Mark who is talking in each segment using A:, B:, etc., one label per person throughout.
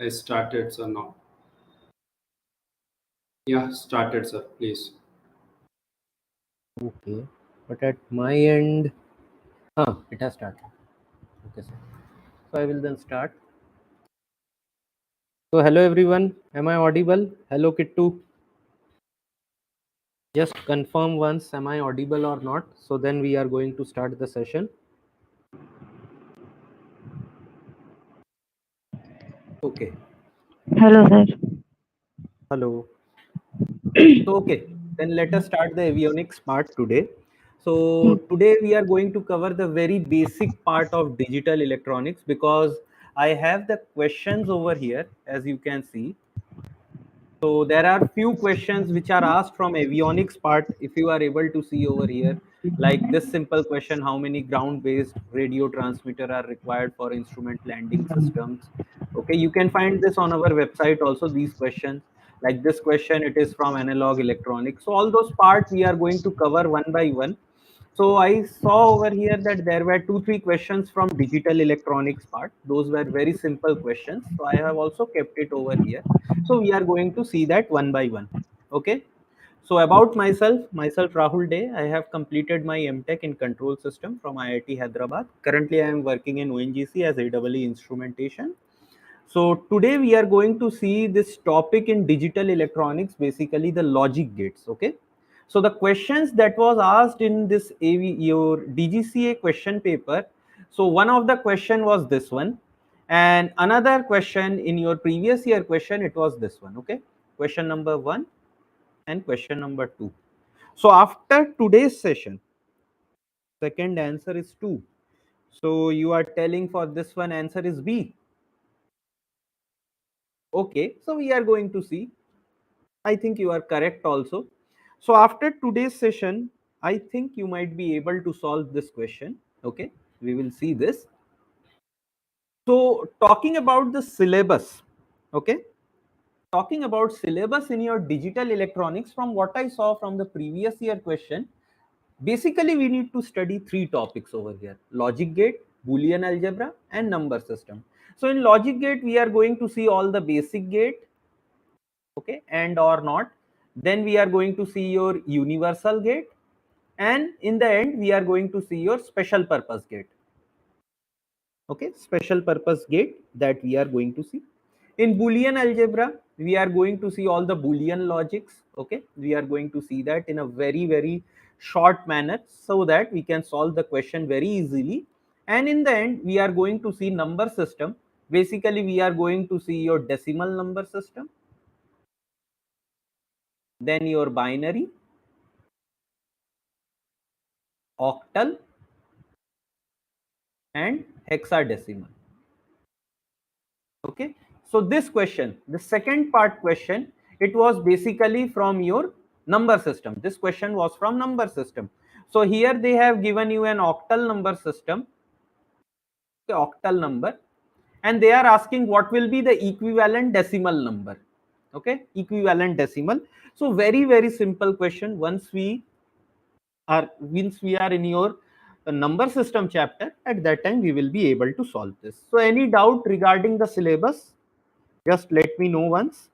A: I started, sir, now. Yeah, started, sir, please.
B: Okay, but at my end, it has started. Okay, sir. So I will then start. So hello everyone, am I audible? Hello Kittu. Just confirm once, am I audible or not? So then we are going to start the session. Okay.
C: Hello, sir.
B: Hello. So okay, then let us start the avionics part today. So today we are going to cover the very basic part of digital electronics because I have the questions over here, as you can see. So there are few questions which are asked from avionics part. If you are able to see over here, like this simple question: how many ground-based radio transmitter are required for instrument landing systems? Okay, you can find this on our website also. These questions, like this question, it is from analog electronics. So all those parts we are going to cover one by one. So I saw over here that there were 2-3 questions from digital electronics part. Those were very simple questions. So I have also kept it over here. So we are going to see that one by one. Okay. So about myself Rahul Day. I have completed my MTech in control system from IIT Hyderabad. Currently I am working in ONGC as AEE instrumentation. So today we are going to see this topic in digital electronics, basically the logic gates. Okay. So the questions that was asked in this your DGCA question paper. So one of the question was this one, and another question in your previous year question, it was this one. Okay. Question number 1 and question number 2. So after today's session, second answer is 2. So you are telling for this one answer is B. Okay, so we are going to see. I think you are correct also. So after today's session, I think you might be able to solve this question. Okay, we will see this. So talking about the syllabus, okay, talking about syllabus in your digital electronics, from what I saw from the previous year question, basically we need to study 3 topics over here: logic gate, Boolean algebra, and number system. So in logic gate, we are going to see all the basic gate, okay, and or not. Then we are going to see your universal gate, and in the end we are going to see your special purpose gate. Okay, special purpose gate that we are going to see. In Boolean algebra, we are going to see all the Boolean logics. Okay, we are going to see that in a very short manner so that we can solve the question very easily. And in the end we are going to see number system. Basically we are going to see your decimal number system, then your binary, octal, and hexadecimal. Okay, so this question, the second part question, it was basically from your number system. This question was from number system. So here they have given you an octal number system, okay, octal number, and they are asking what will be the equivalent decimal number. Okay, equivalent decimal. So very simple question. Once we are in your number system chapter, at that time we will be able to solve this. So any doubt regarding the syllabus, just let me know once.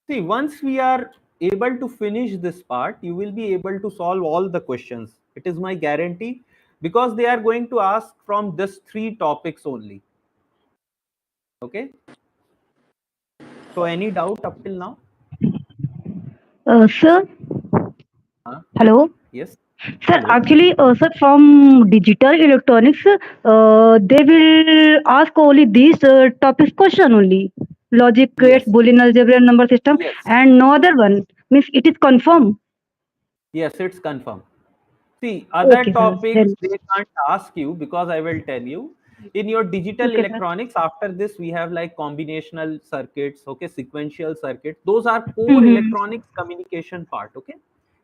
B: See, once we are able to finish this part, you will be able to solve all the questions. It is my guarantee, because they are going to ask from this 3 topics only. Okay, so any doubt up till now?
C: Sir,
B: Huh?
C: hello.
B: Yes.
C: Sir,
B: Hello.
C: actually, sir, from digital electronics, they will ask only these topics question only. Logic gates,
B: Yes.
C: Boolean algebra, and number system,
B: Yes.
C: and no other one. Means it is confirmed.
B: Yes, it's confirmed. See, other
C: Okay, sir.
B: topics
C: Then,
B: they can't ask you, because I will tell you. In your digital
C: okay, sir.
B: electronics, after this, we have like combinational circuits, okay, sequential circuits. Those are core
C: Mm-hmm.
B: electronics communication part, okay.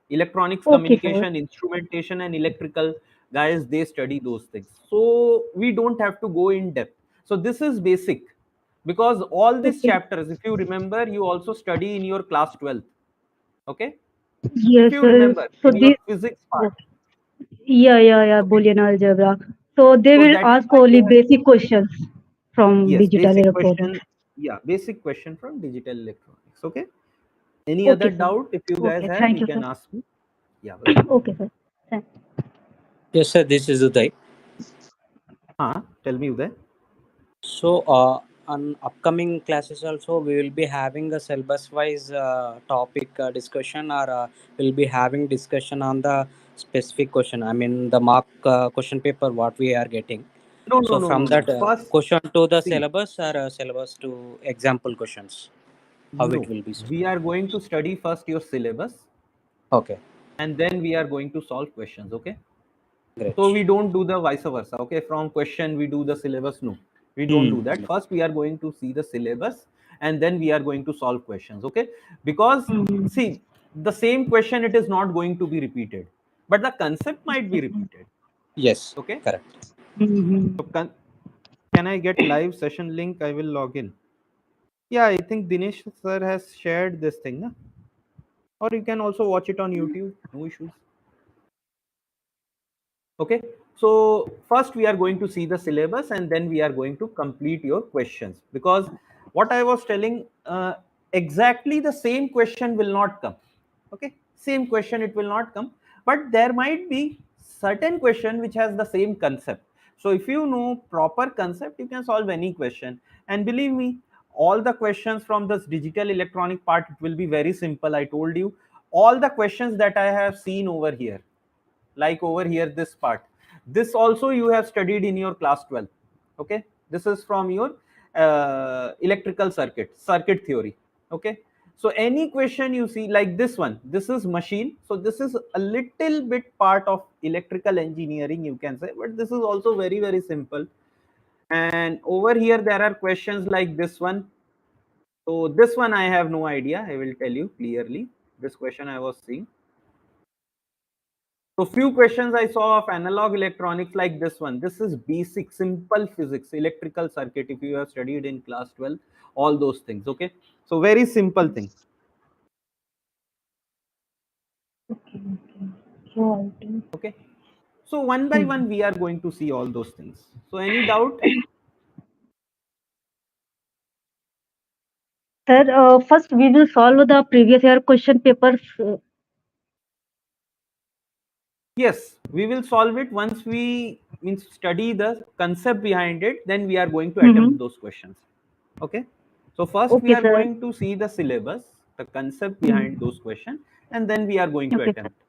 B: Electronics
C: Okay, sir.
B: communication, instrumentation, and electrical guys, they study those things. So we don't have to go in depth. So this is basic, because all these
C: Okay.
B: chapters, if you remember, you also study in your class 12th, okay. If
C: Yes,
B: you
C: sir.
B: remember
C: So
B: in your
C: this.
B: physics part,
C: Yeah,
B: okay.
C: Boolean algebra. So they
B: So
C: will
B: that is
C: ask
B: why
C: only
B: they have,
C: basic questions from
B: yes,
C: digital
B: basic
C: electronics.
B: question. Yeah, basic question from digital electronics. Okay. Any
C: Okay,
B: other
C: sir.
B: doubt if you guys
C: Okay,
B: have,
C: thank
B: you
C: you,
B: can
C: sir.
B: ask me. Yeah, welcome.
C: Okay, sir. Thank.
D: Yes, sir, this is Uday.
B: Tell me Uday.
D: So, on upcoming classes also, we will be having a syllabus-wise topic discussion, or we'll be having discussion on the specific question. I mean, the mark question paper what we are getting.
B: No, no,
D: So,
B: no, no,
D: from
B: no.
D: that
B: First,
D: question to the
B: see,
D: syllabus, or syllabus to example questions, how it
B: no.
D: will be, sir?
B: We are going to study first your syllabus,
D: Okay,
B: and then we are going to solve questions. Okay. So
D: great.
B: we don't do the vice versa. Okay. From question, we do the syllabus. No, we don't do that.
D: Yeah.
B: First, we are going to see the syllabus, and then we are going to solve questions. Okay. Because,
C: Mhm.
B: see, the same question, it is not going to be repeated, but the concept might be repeated.
D: Yes,
B: Okay.
D: correct.
C: Mhm.
B: So can I get live session link? I will log in. Yeah, I think Dinesh sir has shared this thing, na? Or you can also watch it on YouTube. No issues. Okay. So first we are going to see the syllabus, and then we are going to complete your questions, because what I was telling, exactly the same question will not come. Okay. Same question, it will not come, but there might be certain question which has the same concept. So if you know proper concept, you can solve any question. And believe me, all the questions from this digital electronic part, it will be very simple. I told you all the questions that I have seen over here, like over here, this part, this also you have studied in your class 12. Okay. This is from your electrical circuit theory. Okay. So any question you see like this one, this is machine, so this is a little bit part of electrical engineering, you can say, but this is also very, very simple. And over here there are questions like this one. So this one I have no idea, I will tell you clearly. This question I was seeing. So few questions I saw of analog electronics like this one. This is basic, simple physics, electrical circuit. If you have studied in class 12, all those things. Okay. So very simple thing.
C: Okay, okay. So I think.
B: Okay. So one by one, we are going to see all those things. So any doubt?
C: Sir, first we will solve the previous year question papers.
B: Yes, we will solve it once we means study the concept behind it. Then we are going to attempt
C: Mhm.
B: those questions. Okay. So first we
C: Okay,
B: are
C: sir.
B: going to see the syllabus, the concept behind
C: Mhm.
B: those questions, and then we are going to
C: Okay, sir.
B: attempt.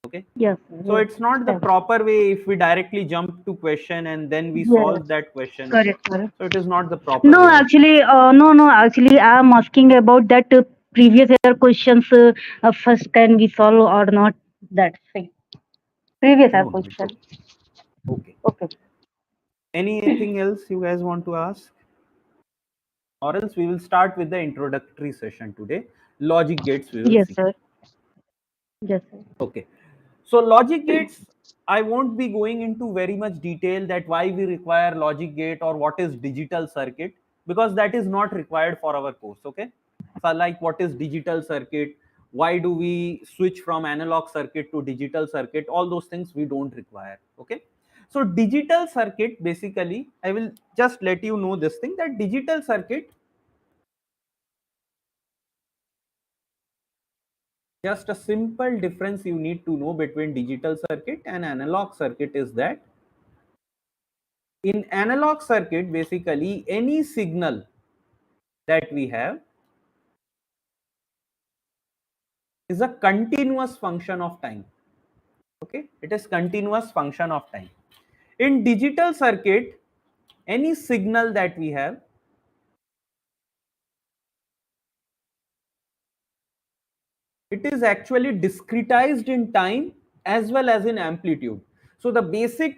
B: Okay.
C: Yes, sir.
B: So
C: Yes,
B: it's not the
C: sir.
B: proper way if we directly jump to question and then we
C: Yes,
B: solve that question. Okay.
C: correct, sir.
B: So it is not the proper
C: No,
B: way, I think.
C: actually, no. Actually, I am asking about that previous year questions. First, can we solve or not? That's it. Previous year
B: No, no, it's
C: question.
B: okay. Okay.
C: Okay.
B: Anything else you guys want to ask? Or else we will start with the introductory session today. Logic gates we will
C: Yes,
B: see.
C: sir. Yes, sir.
B: Okay. So logic gates, I won't be going into very much detail that why we require logic gate or what is digital circuit, because that is not required for our course. Okay. So like what is digital circuit? Why do we switch from analog circuit to digital circuit? All those things we don't require. Okay. So digital circuit, basically, I will just let you know this thing, that digital circuit, just a simple difference you need to know between digital circuit and analog circuit is that in analog circuit, basically any signal that we have is a continuous function of time. Okay, it is continuous function of time. In digital circuit, any signal that we have, it is actually discretized in time as well as in amplitude. So the basic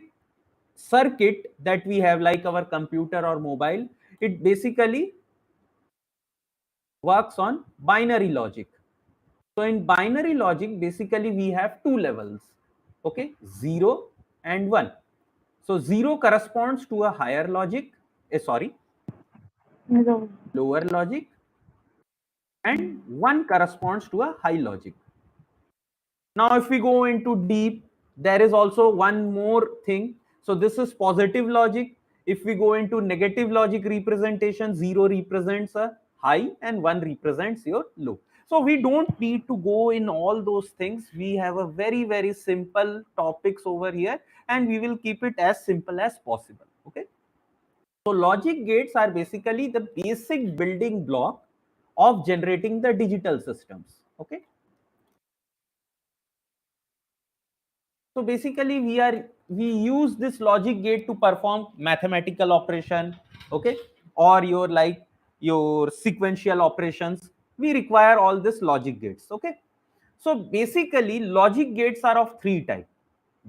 B: circuit that we have, like our computer or mobile, it basically works on binary logic. So in binary logic, basically we have two levels. Okay, 0 and 1. So 0 corresponds to a higher logic, sorry,
C: No.
B: lower logic, and 1 corresponds to a high logic. Now if we go into deep, there is also one more thing. So this is positive logic. If we go into negative logic representation, 0 represents a high and 1 represents your low. So we don't need to go in all those things. We have a very simple topics over here, and we will keep it as simple as possible. Okay. So logic gates are basically the basic building block of generating the digital systems. Okay. So basically we use this logic gate to perform mathematical operation, okay, or your sequential operations. We require all this logic gates. Okay. So basically logic gates are of three types: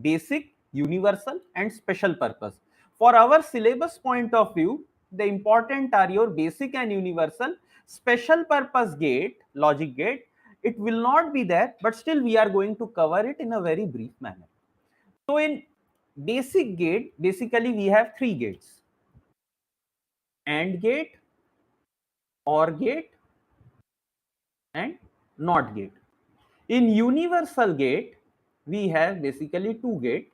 B: basic, universal, and special purpose. For our syllabus point of view, the important are your basic and universal. Special purpose gate, logic gate, it will not be there, but still we are going to cover it in a very brief manner. So in basic gate, basically we have three gates: AND gate, OR gate, and NOT gate. In universal gate, we have basically two gates,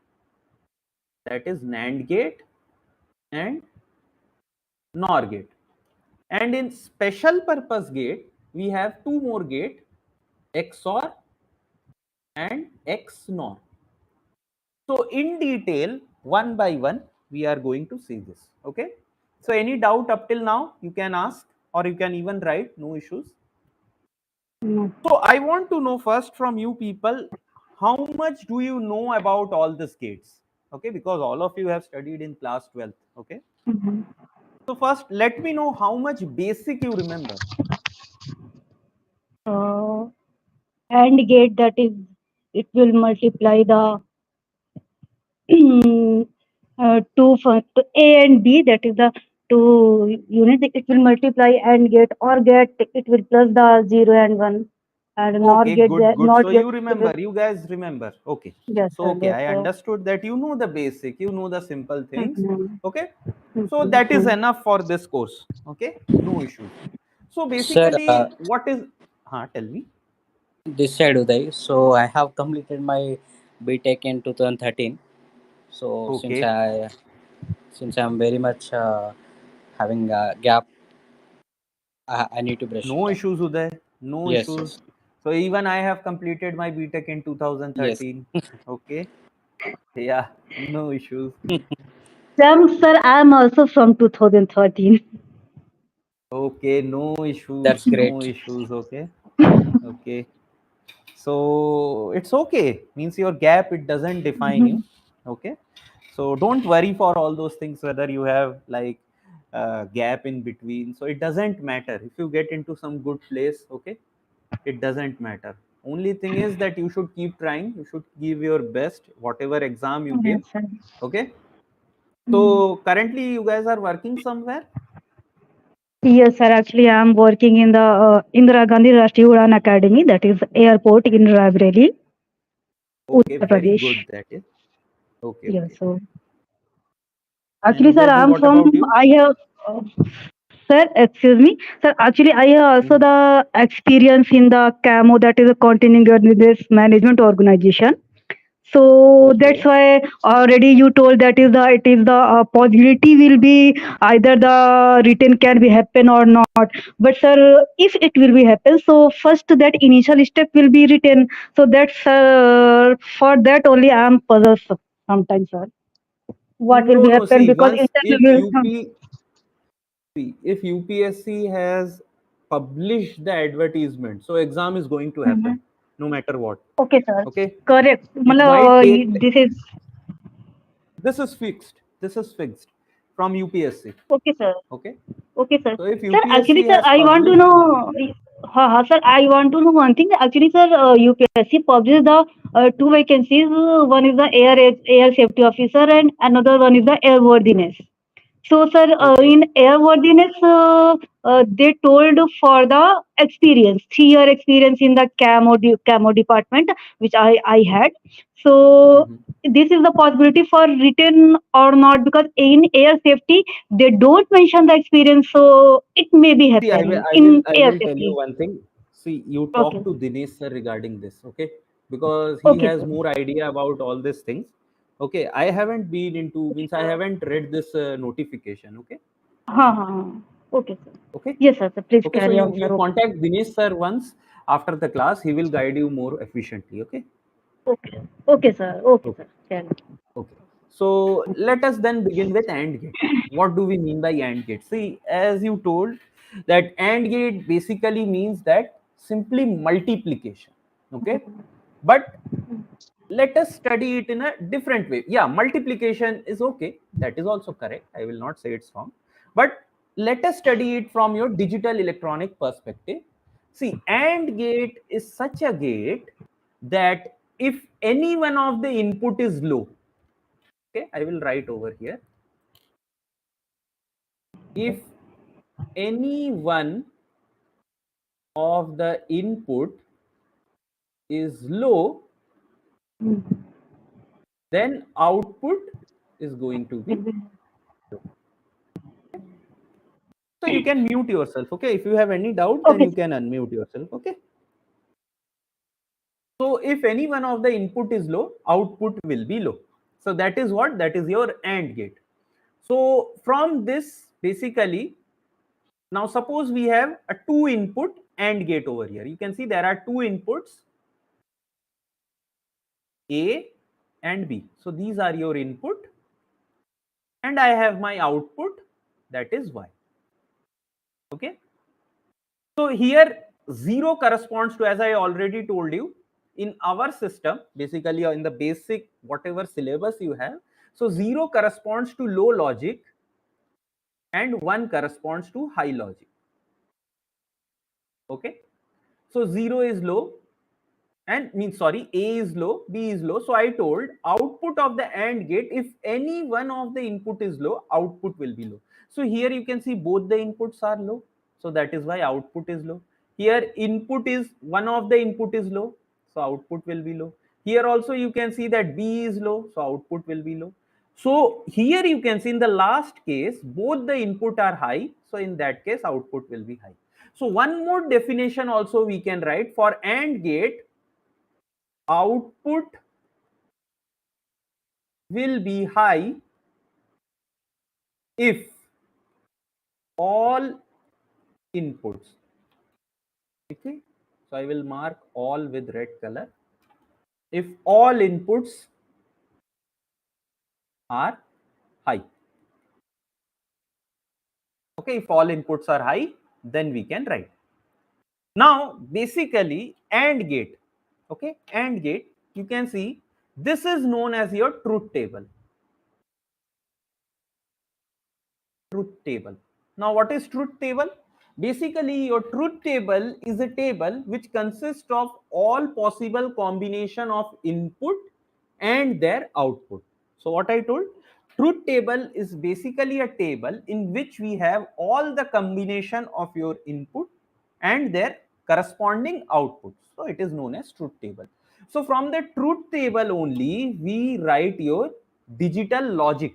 B: that is NAND gate and NOR gate. And in special purpose gate, we have two more gate, XOR and XNOR. So in detail, one by one, we are going to see this. Okay. So any doubt up till now, you can ask, or you can even write, no issues.
C: No.
B: So I want to know first from you people, how much do you know about all these gates? Okay, because all of you have studied in class 12th. Okay.
C: Mhm.
B: So first, let me know how much basic you remember.
C: Uh, AND gate, that is, it will multiply the two for to A and B, that is the two units. It will multiply AND gate, OR gate, it will plus the 0 and 1, and NOR
B: Okay,
C: gate,
B: good, good.
C: NOT
B: So
C: gate,
B: you
C: it will,
B: remember, you guys remember. Okay.
C: yes,
B: So,
C: sir,
B: okay,
C: yes,
B: I
C: sir.
B: understood that you know the basic, you know the simple things.
C: Mhm.
B: Okay. So
C: Mhm.
B: that is
C: Mhm.
B: enough for this course. Okay. No issues. So
D: Sir,
B: basically, what is, tell me.
D: this side Uday. So I have completed my BTech in 2013. So
B: Okay.
D: since I'm very much having a gap, I need to brush
B: No
D: it up.
B: issues, Uday. No
D: Yes,
B: issues.
D: yes,
B: So even I have completed my BTech in
D: yes.
B: 2013. Okay. Yeah. No issues.
C: Sir, I am also from 2013.
B: Okay. No issues.
D: That's
B: No
D: great.
B: issues. Okay. Okay. So it's okay, means your gap, it doesn't define you. Okay. So don't worry for all those things, whether you have like gap in between. So it doesn't matter if you get into some good place. Okay. It doesn't matter. Only thing is that you should keep trying, you should give your best whatever exam you give.
C: Yes, sir.
B: Okay.
C: Mm.
B: So currently you guys are working somewhere.
C: Yes, sir. Actually, I am working in the Indira Gandhi Rashtriya Udan Academy, that is airport in Raebareli,
B: Okay,
C: Uttar
B: very
C: Pradesh.
B: good, that is. Okay,
C: Yes,
B: okay.
C: so
B: And
C: actually, sir,
B: Uday ji,
C: I am
B: what
C: from.
B: about you?
C: I have, sir. Excuse me, sir. Actually, I have also
B: Mhm.
C: the experience in the CAMO, that is a continuous management organization. So that's
B: Okay.
C: why already you told that is the it is the possibility will be either the written can be happen or not. But sir, if it will be happen, so first that initial step will be written. So that's for that only I am puzzled sometimes, sir. What will
B: No,
C: be
B: no.
C: happen
B: See,
C: because
B: once if
C: interview will.
B: if UPSC has published the advertisement, so exam is going to happen,
C: Mhm.
B: no matter what.
C: Okay, sir.
B: Okay.
C: Correct.
B: It
C: मतलब
B: might take.
C: this is
B: This is fixed. This is fixed from UPSC.
C: okay, sir.
B: Okay.
C: Okay, sir.
B: So if
C: Sir, actually,
B: UPSC
C: sir,
B: has
C: I want to
B: published,
C: know. Ha, sir, I want to know one thing. Actually, sir, UPSC published the two vacancies. One is the air safety officer, and another one is the airworthiness. So, sir,
B: okay,
C: in airworthiness, they told for the experience, 3 year experience in the camo department, which I had. So,
B: mhm.
C: this is the possibility for written or not, because in air safety they don't mention the experience, so it may be
B: See,
C: happen in
B: I
C: air
B: will tell you
C: safety.
B: one thing. See, you talk
C: Okay.
B: to Dinesh sir regarding this, okay? Because he
C: Okay,
B: has
C: sir.
B: more idea about all these things. Okay, I haven't been into, means I haven't read this notification. Okay.
C: हाँ. Okay, sir.
B: Okay.
C: Yes, sir. Please
B: Okay. So
C: carry on,
B: you
C: sir. Okay.
B: contact Dinesh sir once after the class. He will guide you more efficiently. Okay.
C: Okay. Okay, sir. Okay,
B: Okay.
C: sir. Carry on.
B: Okay. So let us then begin with AND gate. What do we mean by AND gate? See, as you told, that AND gate basically means that simply multiplication. Okay. But let us study it in a different way. Yeah, multiplication is okay. That is also correct. I will not say it's wrong. But let us study it from your digital electronic perspective. See, AND gate is such a gate that if any one of the input is low, okay, I will write over here. If any one of the input is low, then output is going to be low. So you can mute yourself. Okay, if you have any doubt, then
C: Okay,
B: you can unmute yourself. Okay. So if any one of the input is low, output will be low. So that is what? That is your AND gate. So from this, basically, now suppose we have a two input AND gate over here. You can see there are two inputs, A and B. So these are your input, and I have my output, that is Y. Okay. So here 0 corresponds to, as I already told you, in our system, basically in the basic whatever syllabus you have. So 0 corresponds to low logic and 1 corresponds to high logic. Okay. So 0 is low, and means, sorry, A is low, B is low. So I told output of the AND gate, if any one of the input is low, output will be low. So here you can see both the inputs are low. So that is why output is low. Here input is, one of the input is low. So output will be low. Here also you can see that B is low. So output will be low. So here you can see in the last case, both the input are high. So in that case, output will be high. So one more definition also we can write for AND gate. Output will be high if all inputs, okay, so I will mark all with red color, if all inputs are high. Okay, if all inputs are high, then we can write. Now basically AND gate, okay, AND gate, you can see this is known as your truth table. Truth table. Now what is truth table? Basically your truth table is a table which consists of all possible combination of input and their output. So what I told, truth table is basically a table in which we have all the combination of your input and their corresponding outputs. So it is known as truth table. So from the truth table only we write your digital logic.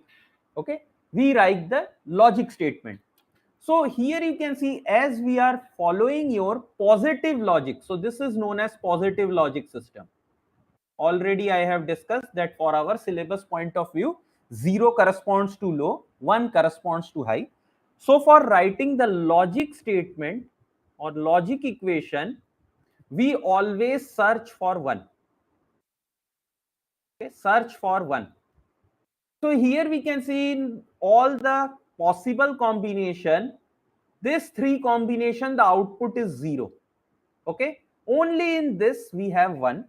B: Okay, we write the logic statement. So here you can see, as we are following your positive logic, so this is known as positive logic system. Already I have discussed that for our syllabus point of view, 0 corresponds to low, 1 corresponds to high. So for writing the logic statement or logic equation, we always search for 1. Okay, search for 1. So here we can see in all the possible combination, this 3 combination, the output is 0. Okay, only in this we have 1.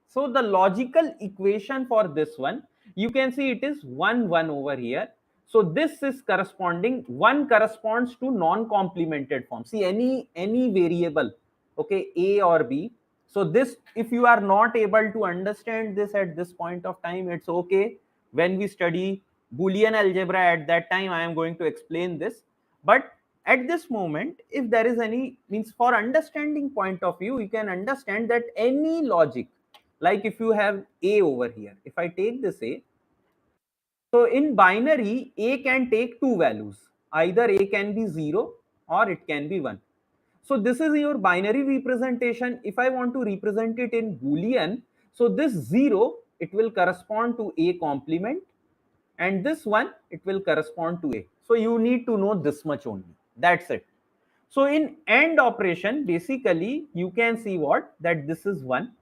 B: So the logical equation for this one, you can see it is 1 1 over here. So this is corresponding, 1 corresponds to non-complemented form. See, any variable, okay, A or B. So this, if you are not able to understand this at this point of time, it's okay. When we study Boolean algebra, at that time I am going to explain this. But at this moment, if there is any, means for understanding point of view, you can understand that any logic, like if you have A over here, if I take this A, so in binary, A can take two values. Either A can be 0 or it can be 1. So this is your binary representation. If I want to represent it in Boolean, so this 0 it will correspond to A complement, and this one, it will correspond to A. So you need to know this much only. That's it. So in AND operation, basically, you can see what? That this is 1.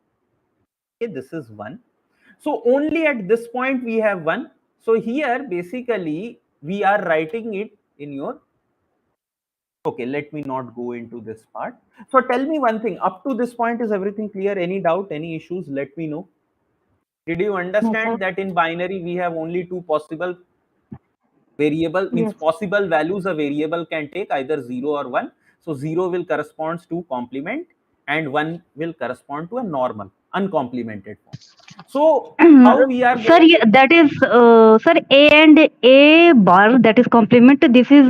B: Okay, this is 1. So only at this point we have 1. So here, basically, we are writing it in your... Okay, let me not go into this part. So tell me one thing. Up to this point, is everything clear? Any doubt, any issues? Let me know. Did you
C: No, sir.
B: understand that in binary we have only two possible variable, means
C: Yes.
B: possible values a variable can take, either 0 or 1. So 0 will corresponds to complement and 1 will correspond to a normal uncomplemented form. So how we are
C: Sir,
B: going to...
C: that is, sir, A and A bar, that is complement. This is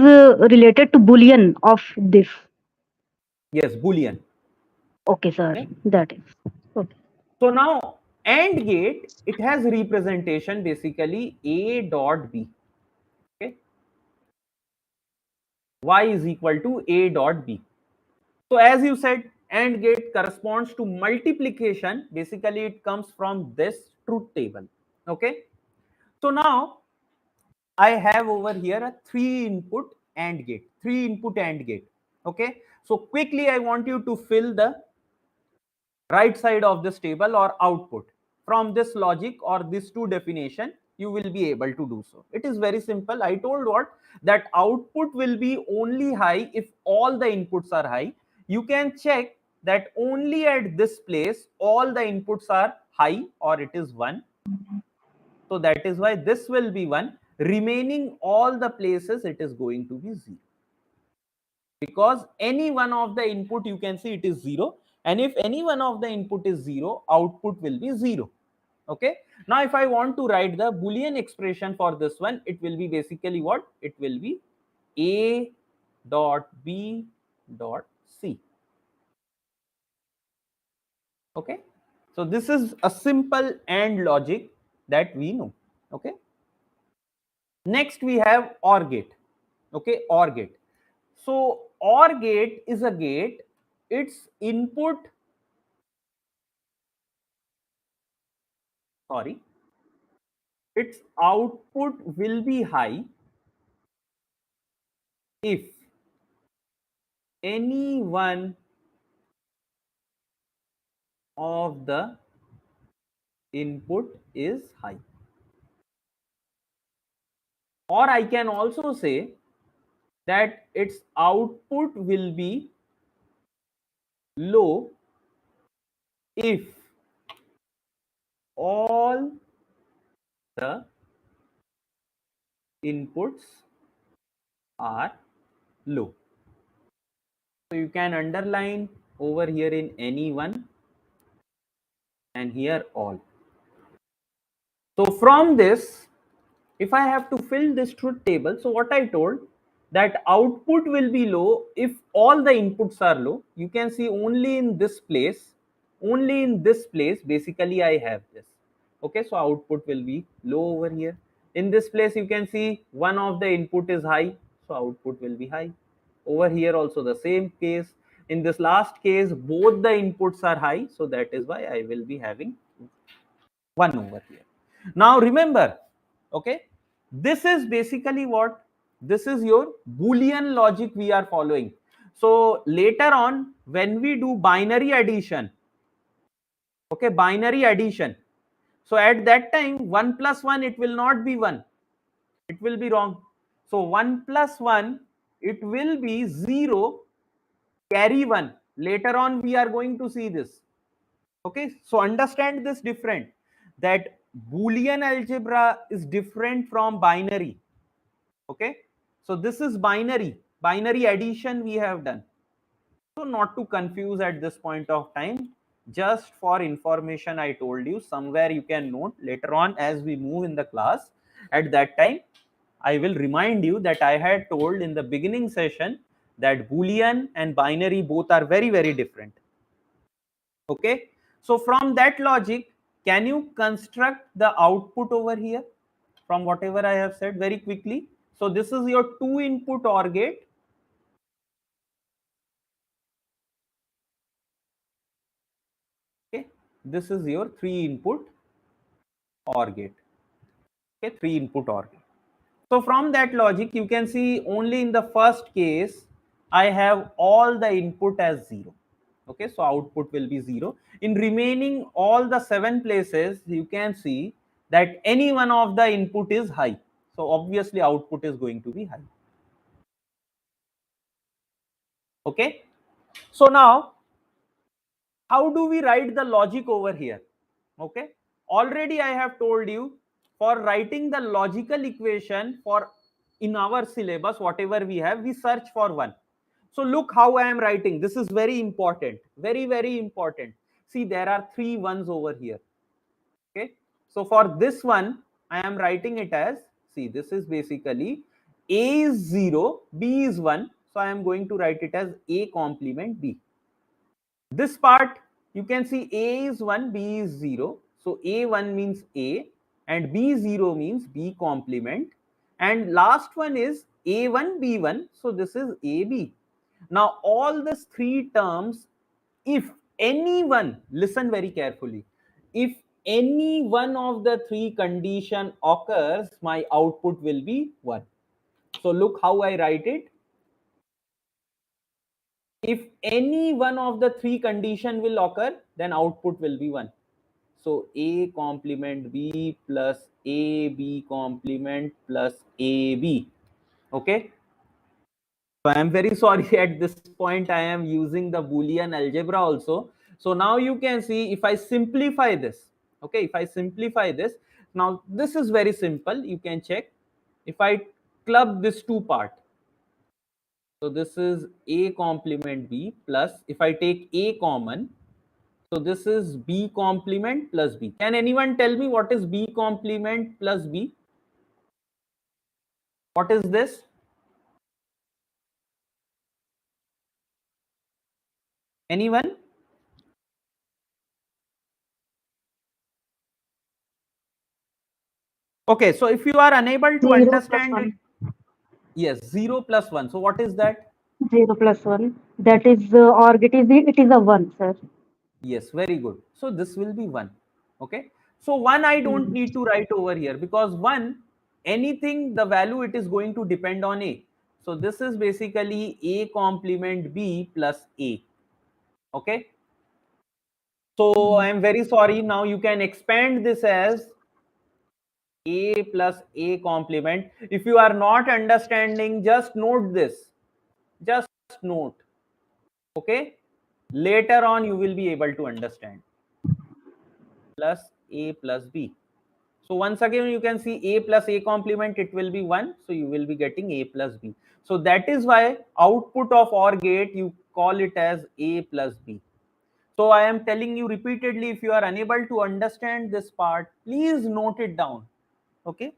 C: related to Boolean of this.
B: Yes, Boolean.
C: Okay, sir.
B: Okay.
C: That is. Okay.
B: So now AND gate, it has representation basically A dot B. Okay. Y is equal to A dot B. So as you said, AND gate corresponds to multiplication. Basically, it comes from this truth table. Okay. So now I have over here a 3-input AND gate. 3-input AND gate. Okay. So quickly, I want you to fill the right side of this table or output. From this logic or this two definition, you will be able to do so. It is very simple. I told what? That output will be only high if all the inputs are high. You can check that only at this place all the inputs are high or it is 1. So that is why this will be 1. Remaining all the places it is going to be 0. Because any one of the input, you can see it is 0, and if any one of the input is 0, output will be 0. Okay. Now if I want to write the Boolean expression for this one, it will be basically what? It will be A dot B dot C. Okay. So this is a simple AND logic that we know. Okay. Next we have OR gate. Okay, OR gate. So OR gate is a gate, its input, sorry, its output will be high if any one of the input is high. Or I can also say that its output will be low if all the inputs are low. So you can underline over here in any one and here all. So from this, if I have to fill this truth table, so what I told, that output will be low if all the inputs are low. You can see only in this place, basically I have this. Okay, so output will be low over here. In this place, you can see one of the input is high, so output will be high. Over here also the same case. In this last case, both the inputs are high, so that is why I will be having 1 over here. Now remember, okay, this is basically what? This is your Boolean logic we are following. So later on, when we do binary addition, okay, binary addition, so at that time 1 plus 1, it will not be 1, it will be wrong. So 1 plus 1, it will be 0, carry 1. Later on we are going to see this. Okay, so understand this different, that Boolean algebra is different from binary. Okay, so this is binary addition we have done. So not to confuse at this point of time, just for information, I told you, somewhere you can note later on as we move in the class. At that time, I will remind you that I had told in the beginning session that Boolean and binary both are very, very different. Okay, so from that logic, can you construct the output over here from whatever I have said very quickly? So this is your 2-input OR gate. Okay, this is your 3-input OR gate. Okay, 3 input OR gate. So from that logic, you can see only in the first case, I have all the input as 0. Okay, so output will be 0. In remaining all the 7 places, you can see that any one of the input is high. So obviously output is going to be high. Okay, so now how do we write the logic over here? Okay, already I have told you, for writing the logical equation for in our syllabus, whatever we have, we search for 1. So look how I am writing. This is very important, very important. See, there are 3 ones over here. Okay, so for this one I am writing it as, see, this is basically a is 0, b is 1, so I am going to write it as a complement b. This part, you can see a is 1, b is 0. So a1 means a and b0 means b complement. And last one is a1, b1. So this is ab. Now all these 3 terms, if anyone, listen very carefully, if any one of the 3 condition occurs, my output will be 1. So look how I write it. If any one of the 3 condition will occur, then output will be 1. So a complement b plus ab complement plus ab. Okay, so I am very sorry, at this point I am using the Boolean algebra also. So now you can see, if I simplify this, okay, if I simplify this, now this is very simple, you can check. If I club this 2 part, so this is a complement b plus, if I take a common, so this is b complement plus b. Can anyone tell me what is b complement plus b? What is this? Anyone? Okay, so if you are unable to
C: 0 plus
B: understand it,
C: 1.
B: yes, 0 plus 1. So what is that?
C: 0 plus 1. That is, or it is a 1, sir.
B: Yes, very good. So this will be 1. Okay. So 1 I don't
C: Mhm.
B: need to write over here, because 1, anything, the value, it is going to depend on a. So this is basically a complement b plus a. Okay. So I am very sorry. Now you can expand this as a plus a complement. If you are not understanding, just note this. Just note. Okay. Later on, you will be able to understand. Plus a plus b. So once again, you can see a plus a complement, it will be 1. So you will be getting a plus b. So that is why output of OR gate, you call it as a plus b. So I am telling you repeatedly, if you are unable to understand this part, please note it down. Okay.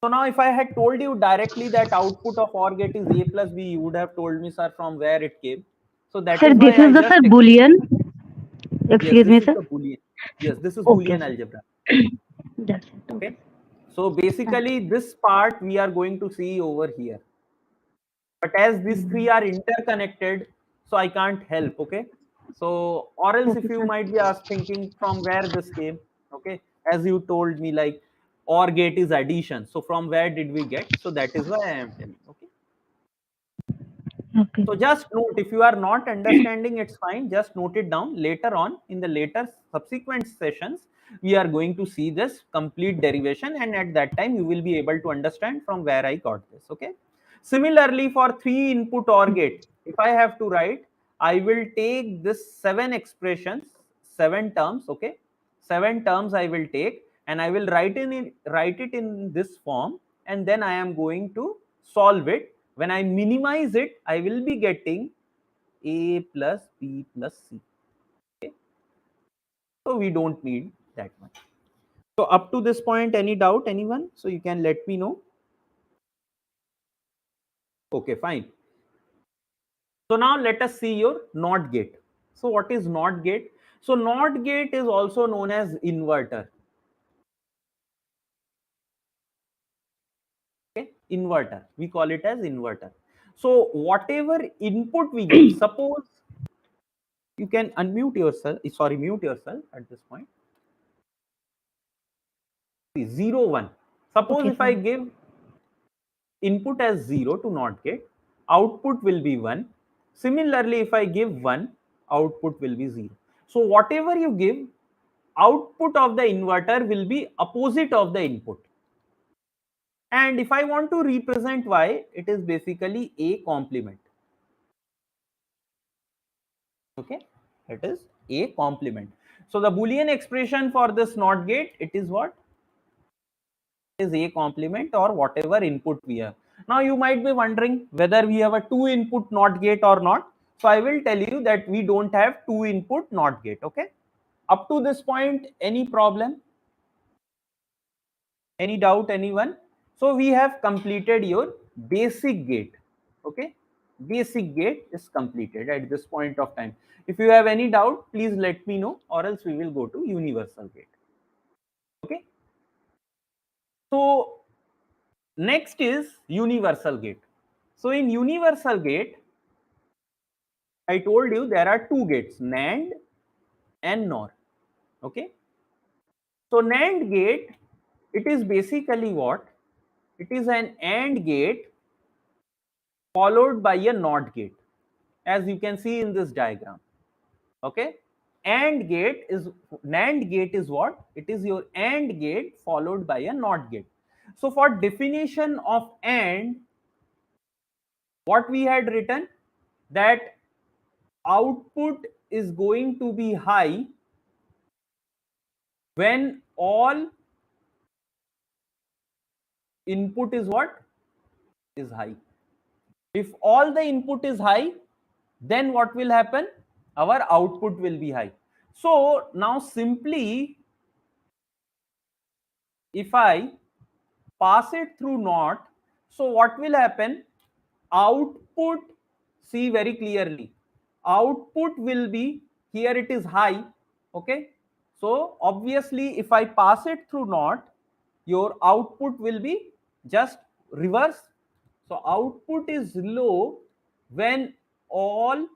B: So now if I had told you directly that output of OR gate is a plus b, you would have told me, sir, from where it came. So that
C: Sir,
B: is
C: this
B: why I
C: is the,
B: just
C: sir,
B: explained.
C: Boolean.
B: Yes,
C: Excuse
B: this
C: me,
B: is
C: sir.
B: the Boolean. Yes, this is
C: Okay,
B: Boolean
C: sir.
B: algebra.
C: That's it. Okay.
B: Okay. So basically this part we are going to see over here. But as these 3
C: Mhm.
B: are interconnected, so I can't help. Okay. So, or else if
C: Okay,
B: you
C: sir.
B: might be asked thinking from where this came. Okay. As you told me, like OR gate is addition. So from where did we get? So that is why I am telling. Okay.
C: Okay.
B: So just note, if you are not understanding, it's fine. Just note it down. Later on, in the later subsequent sessions, we are going to see this complete derivation, and at that time you will be able to understand from where I got this. Okay. Similarly, for 3 input OR gate, if I have to write, I will take this 7 expressions, 7 terms. Okay, 7 terms I will take, and I will write it in this form, and then I am going to solve it. When I minimize it, I will be getting a plus b plus c. Okay, so we don't need that much. So up to this point, any doubt, anyone? So you can let me know. Okay, fine. So now let us see your NOT gate. So what is NOT gate? So NOT gate is also known as inverter. Okay, inverter. We call it as inverter. So whatever input we give, suppose you can unmute yourself. Sorry, mute yourself at this point. See, 0, 1. Suppose
C: Okay,
B: if I
C: sir.
B: give input as 0 to NOT gate, output will be 1. Similarly, if I give 1, output will be 0. So whatever you give, output of the inverter will be opposite of the input. And if I want to represent y, it is basically a complement. Okay, it is a complement. So the Boolean expression for this NOT gate, it is what? Is a complement or whatever input we have. Now you might be wondering whether we have a 2 input NOT gate or not. So I will tell you that we don't have 2 input NOT gate. Okay, up to this point, any problem, any doubt, anyone? So we have completed your basic gate. Okay, basic gate is completed at this point of time. If you have any doubt, please let me know, or else we will go to universal gate. Okay, so next is universal gate. So in universal gate, I told you there are two gates, NAND and NOR. Okay, so NAND gate, it is basically what? It is an AND gate followed by a NOT gate, as you can see in this diagram. Okay, AND gate is, NAND gate is what? It is your AND gate followed by a NOT gate. So for definition of AND, what we had written, that output is going to be high when all input is what? Is high. If all the input is high, then what will happen? Our output will be high. So now simply, if I pass it through NOT, so what will happen? Output, see very clearly, output will be, here it is high. Okay, so obviously if I pass it through NOT, your output will be just reverse. So output is low when all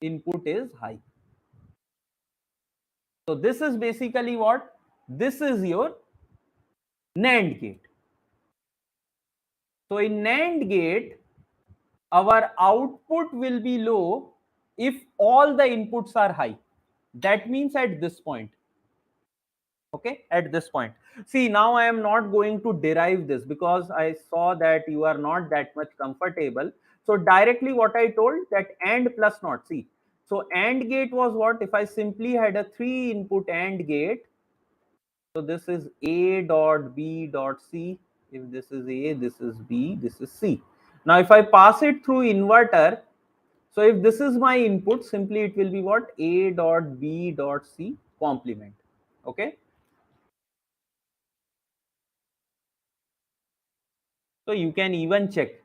B: input is high. So this is basically what? This is your NAND gate. So in NAND gate, our output will be low if all the inputs are high. That means at this point. Okay, at this point. See, now I am not going to derive this because I saw that you are not that much comfortable. So directly what I told, that AND plus NOT. See, so AND gate was what? If I simply had a 3 input AND gate, so this is A dot B dot C. If this is A, this is B, this is C. Now if I pass it through inverter, so if this is my input, simply it will be what? A dot B dot C complement. Okay. So you can even check.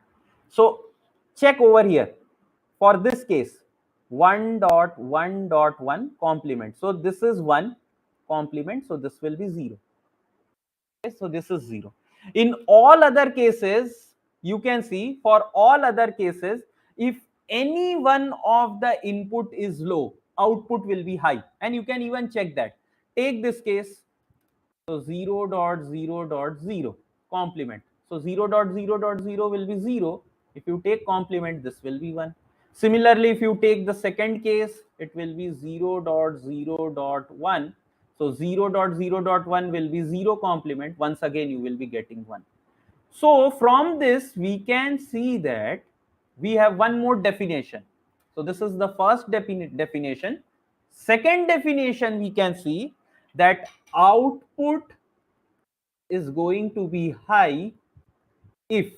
B: So check over here. For this case, 1.1.1 complement. So this is 1 complement. So this will be 0. Okay, so this is 0. In all other cases, you can see, for all other cases, if any one of the input is low, output will be high. And you can even check that. Take this case. So 0.0.0 complement. So 0.0.0 will be 0. If you take complement, this will be 1. Similarly, if you take the second case, it will be 0.0.1. So 0.0.1 will be 0 complement. Once again, you will be getting 1. So from this, we can see that we have one more definition. So this is the first definition. Second definition, we can see that output is going to be high if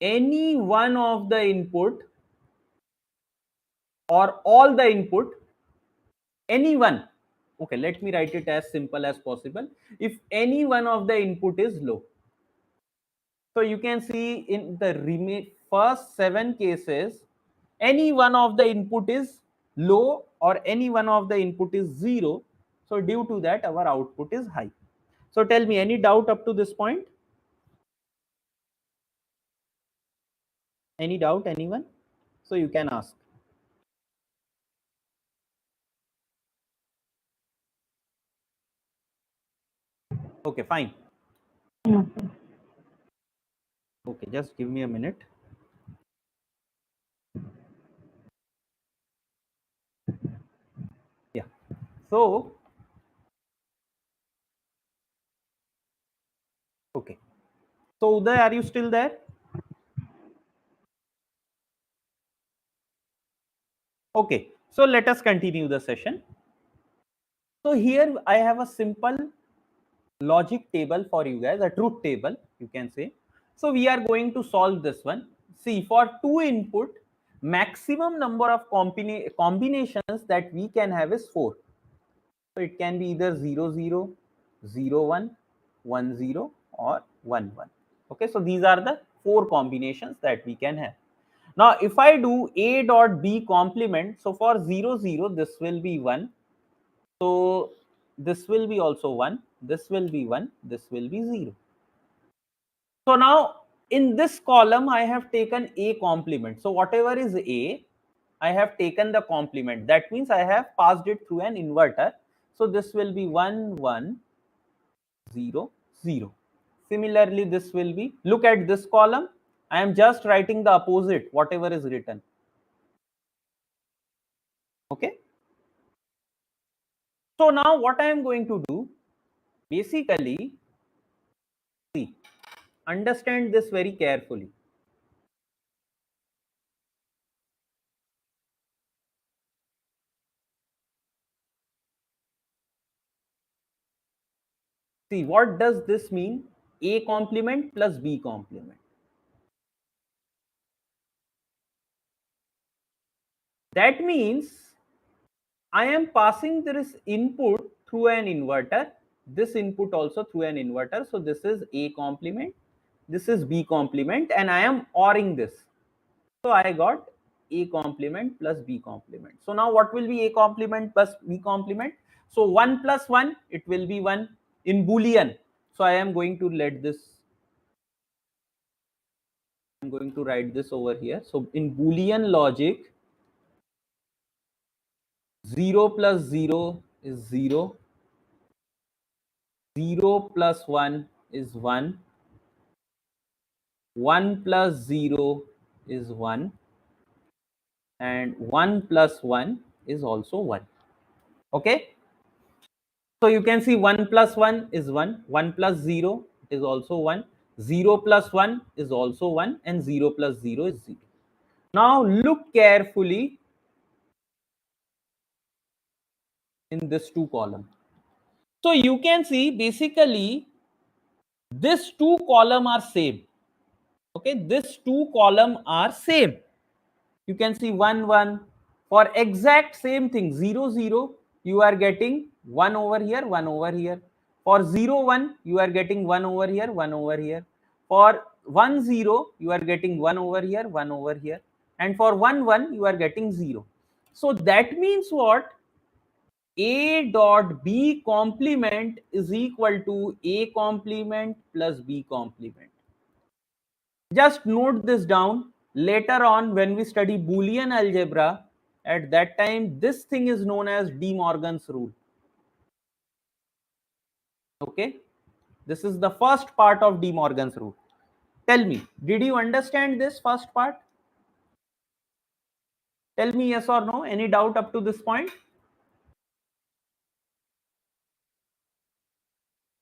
B: any one of the input or all the input, any one, okay, let me write it as simple as possible, if any one of the input is low. So you can see in the first 7 cases, any one of the input is low or any one of the input is 0. So due to that, our output is high. So tell me, any doubt up to this point? Any doubt, anyone? So you can ask. Okay, fine.
C: Yeah.
B: Okay, just give me a minute. Yeah. So, okay. So, Uday, are you still there? Okay. So, let us continue the session. So, here I have a simple logic table for you guys, a truth table, you can say. So, we are going to solve this one. See, for two input, maximum number of combinations that we can have is 4. So it can be either 0 0, 0 1, 1 0, or 1 1. Okay, so these are the 4 combinations that we can have. Now if I do a dot b complement, so for 0 0 this will be 1, so this will be also 1, this will be 1, this will be 0. So now in this column I have taken a complement, so whatever is a, I have taken the complement. That means I have passed it through an inverter. So this will be 1 1 0 0. Similarly, this will be, look at this column. I am just writing the opposite, whatever is written. Okay. So now what I am going to do, basically, see, understand this very carefully. See, what does this mean? A complement plus B complement. That means I am passing this input through an inverter, this input also through an inverter. So this is A complement, this is B complement, and I am ORing this. So I got A complement plus B complement. So now what will be A complement plus B complement? So 1 plus 1, it will be 1 in Boolean. So I am going to let this, I'm going to write this over here. So in Boolean logic, 0 plus 0 is 0. 0 plus 1 is 1. 1 plus 0 is 1. And 1 plus 1 is also 1. Okay. So you can see 1 plus 1 is 1. 1 plus 0 is also 1. 0 plus 1 is also 1. And 0 plus 0 is 0. Now look carefully in this two column. So you can see basically this two column are same. Okay, this two column are same. You can see 1 1 for exact same thing. 0 0 you are getting 1 over here, 1 over here. For 0 1 you are getting 1 over here, 1 over here. For 1 0 you are getting 1 over here, 1 over here. And for 1 1 you are getting 0. So that means what? A dot B complement is equal to A complement plus B complement. Just note this down. Later on, when we study Boolean algebra, at that time, this thing is known as De Morgan's rule. Okay, this is the first part of De Morgan's rule. Tell me, did you understand this first part? Tell me yes or no. Any doubt up to this point?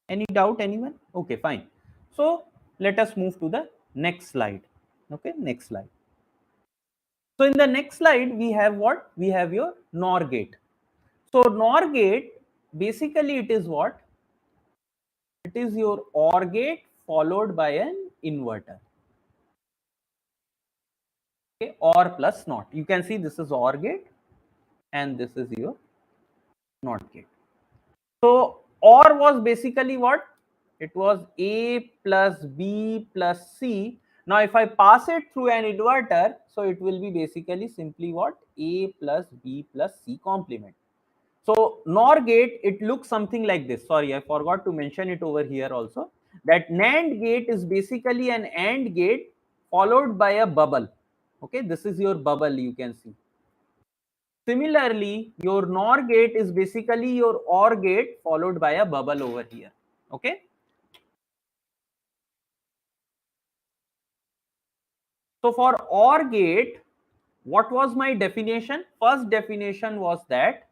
B: Any doubt, anyone? Okay, fine. So let us move to the next slide. Okay, next slide. So in the next slide, we have what? We have your NOR gate. So NOR gate, basically it is what? It is your OR gate followed by an inverter. Okay, OR plus NOT. You can see this is OR gate and this is your NOT gate. So OR was basically what? It was A plus B plus C. Now if I pass it through an inverter, so it will be basically simply what? A plus B plus C complement. So NOR gate, it looks something like this. Sorry, I forgot to mention it over here also. That NAND gate is basically an AND gate followed by a bubble. Okay, this is your bubble, you can see. Similarly, your NOR gate is basically your OR gate followed by a bubble over here. Okay, So for OR gate, what was my definition? First definition was that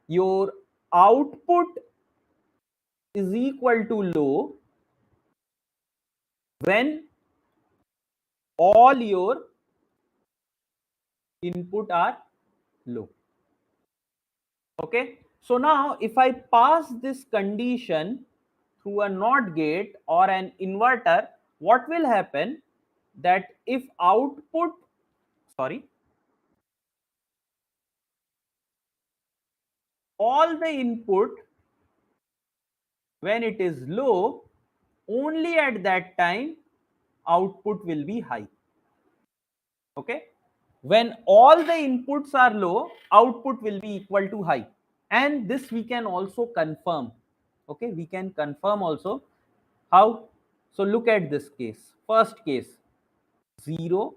B: your output is equal to low when all your input are low. Okay, so now if I pass this condition through a NOT gate or an inverter, what will happen? That if output, sorry, all the input when it is low, only at that time output will be high. Okay, when all the inputs are low, output will be equal to high, and this we can also confirm. Okay, we can confirm also. How? So look at this case. First case, 0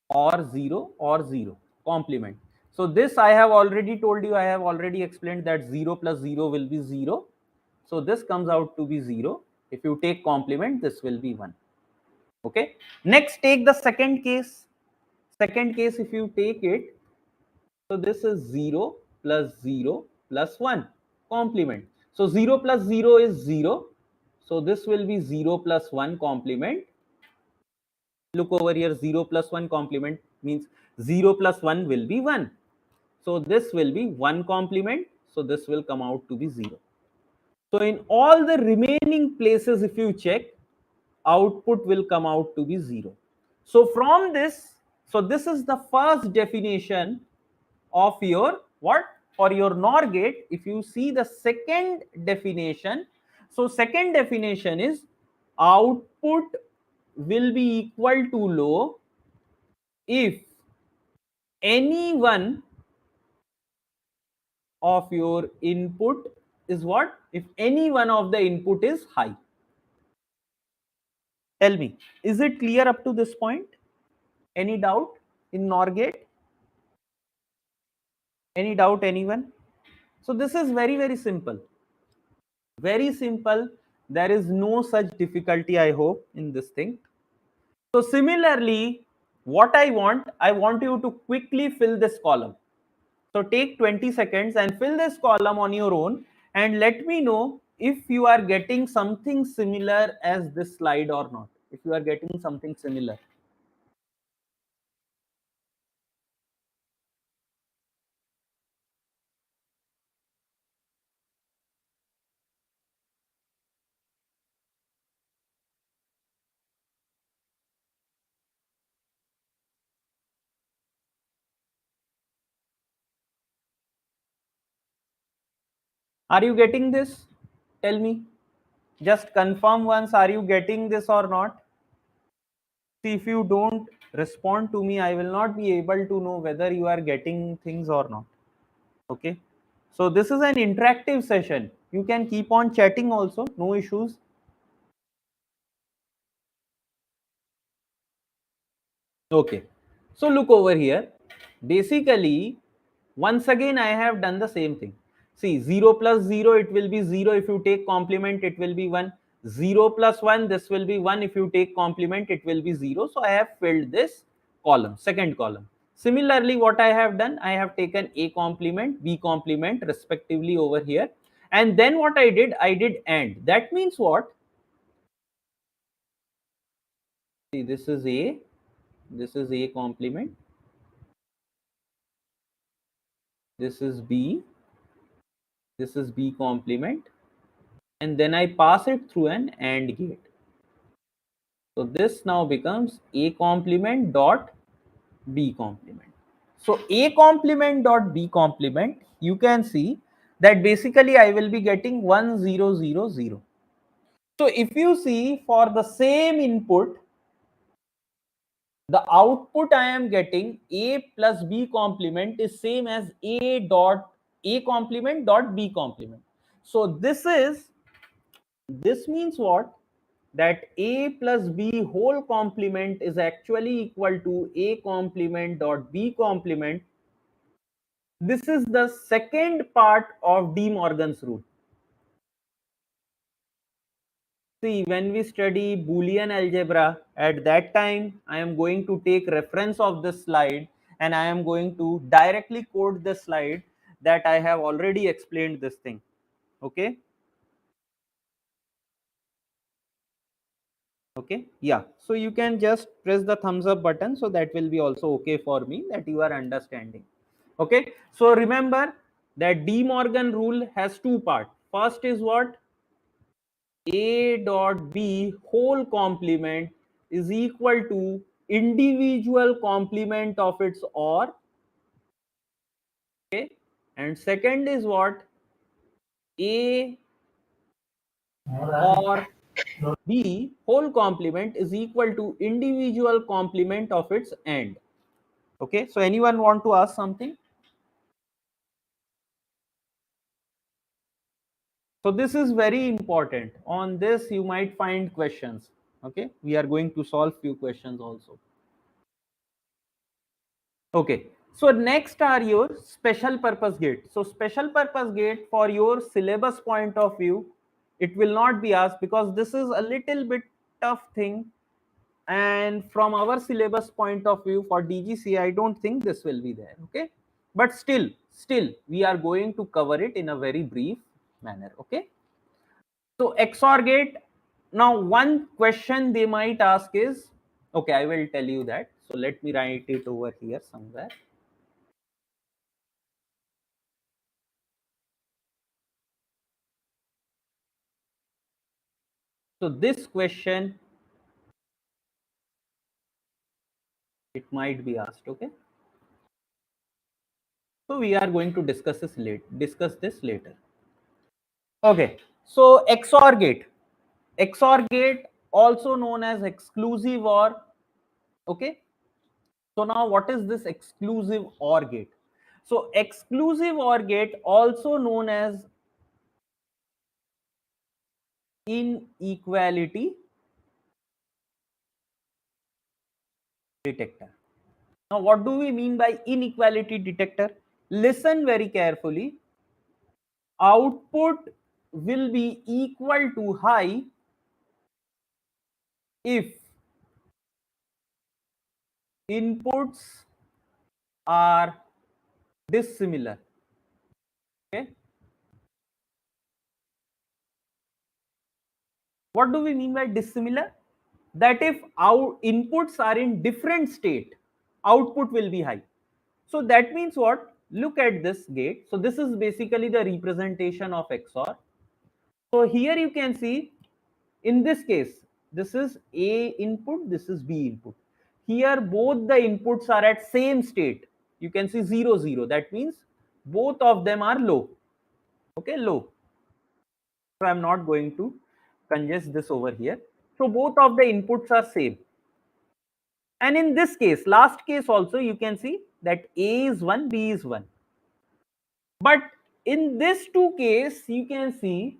B: or 0 or 0 complement. So this I have already told you, I have already explained that 0 plus 0 will be 0. So this comes out to be 0. If you take complement, this will be 1. Okay, next take the second case. Second case, if you take it, so this is 0 plus 0 plus 1 complement. So 0 plus 0 is 0. So this will be 0 plus 1 complement. Look over here, 0 plus 1 complement means 0 plus 1 will be 1. So this will be 1 complement. So this will come out to be 0. So in all the remaining places, if you check, output will come out to be 0. So from this, so this is the first definition of your what? For your NOR gate. If you see the second definition, so second definition is output will be equal to low if any one of your input is what? If any one of the input is high. Tell me, is it clear up to this point? Any doubt in NOR gate? Any doubt, anyone? So this is very, very simple. Very simple. There is no such difficulty, I hope, in this thing. So similarly, what I want you to quickly fill this column. So take 20 seconds and fill this column on your own and let me know if you are getting something similar as this slide or not. If you are getting something similar. Are you getting this? Tell me. Just confirm once, are you getting this or not? See, if you don't respond to me, I will not be able to know whether you are getting things or not. Okay. So this is an interactive session. You can keep on chatting also, no issues. Okay. So look over here. Basically, once again, I have done the same thing. See, 0 plus 0, it will be 0. If you take complement, it will be 1. 0 plus 1, this will be 1. If you take complement, it will be 0. So I have filled this column, second column. Similarly, what I have done, I have taken A complement, B complement respectively over here. And then what I did AND. That means what? See, this is A complement. This is B. This is B complement. And then I pass it through an AND gate. So this now becomes A complement dot B complement. So A complement dot B complement, you can see that basically I will be getting 1 0 0 0. So if you see for the same input, the output I am getting A plus B complement is same as A complement dot B complement. So this means what? That A plus B whole complement is actually equal to A complement dot B complement. This is the second part of De Morgan's rule. See, when we study Boolean algebra, at that time, I am going to take reference of the slide and I am going to directly quote the slide that I have already explained this thing. Okay. Okay. Yeah. So you can just press the thumbs up button. So that will be also okay for me that you are understanding. Okay. So remember that De Morgan rule has two parts. First is what? A dot B whole complement is equal to individual complement of its OR. Okay. And second is what? A or B whole complement is equal to individual complement of its AND. Okay. So anyone want to ask something? So this is very important. On this you might find questions. Okay. We are going to solve few questions also. Okay. So next are your special purpose gate. So special purpose gate for your syllabus point of view, it will not be asked because this is a little bit tough thing. And from our syllabus point of view for DGCA, I don't think this will be there. Okay. But still we are going to cover it in a very brief manner. Okay. So XOR gate. Now one question they might ask is, okay, I will tell you that. So let me write it over here somewhere. So this question, it might be asked. Okay. So we are going to discuss this later. Okay. So XOR gate. XOR gate also known as exclusive OR. Okay. So now what is this exclusive OR gate? So exclusive OR gate also known as inequality detector. Now what do we mean by inequality detector? Listen very carefully. Output will be equal to high if inputs are dissimilar. Okay. What do we mean by dissimilar? That if our inputs are in different state, output will be high. So that means what? Look at this gate. So this is basically the representation of XOR. So here you can see, in this case, this is A input, this is B input. Here both the inputs are at same state. You can see 0, 0. That means both of them are low. Okay, low. So I'm not going to congest this over here. So both of the inputs are same. And in this case, last case also, you can see that A is 1, B is 1. But in this two case, you can see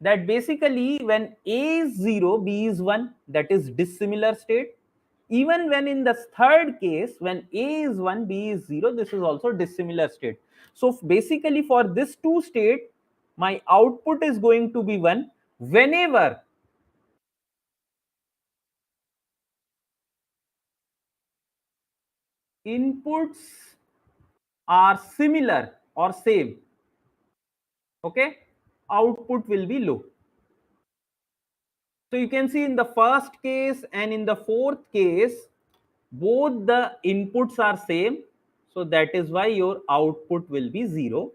B: that basically when A is 0, B is 1, that is dissimilar state. Even when in the third case, when A is 1, B is 0, this is also dissimilar state. So basically for this two state, my output is going to be 1 whenever inputs are similar or same. Okay, output will be low. So you can see in the first case and in the fourth case, both the inputs are same. So that is why your output will be 0.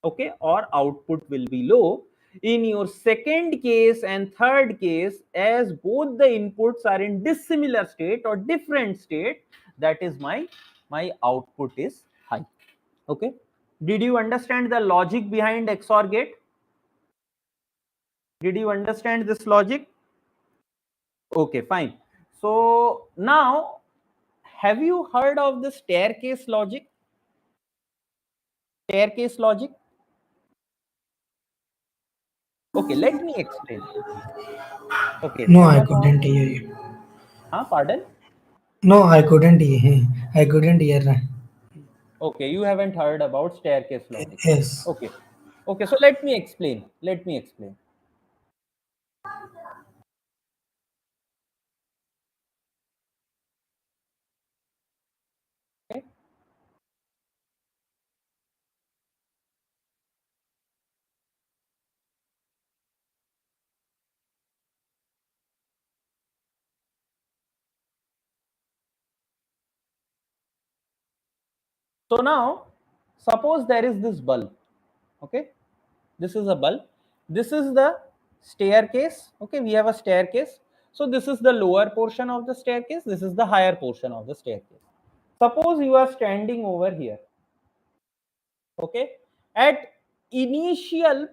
B: Okay, or output will be low. In your second case and third case, as both the inputs are in dissimilar state or different state, that is my output is high. Okay. Did you understand the logic behind XOR gate? Did you understand this logic? Okay, fine. So now, have you heard of the staircase logic? Staircase logic? Okay, let me explain. Okay,
E: No,
B: so
E: I
B: the
E: couldn't hear you.
B: pardon?
E: No, I couldn't hear. I couldn't hear.
B: Okay, you haven't heard about staircase logic.
E: Yes.
B: Okay. Okay, so let me explain. Let me explain. So now suppose there is this bulb. Okay, this is a bulb, this is the staircase. Okay, we have a staircase. So this is the lower portion of the staircase, this is the higher portion of the staircase. Suppose you are standing over here. Okay, at initially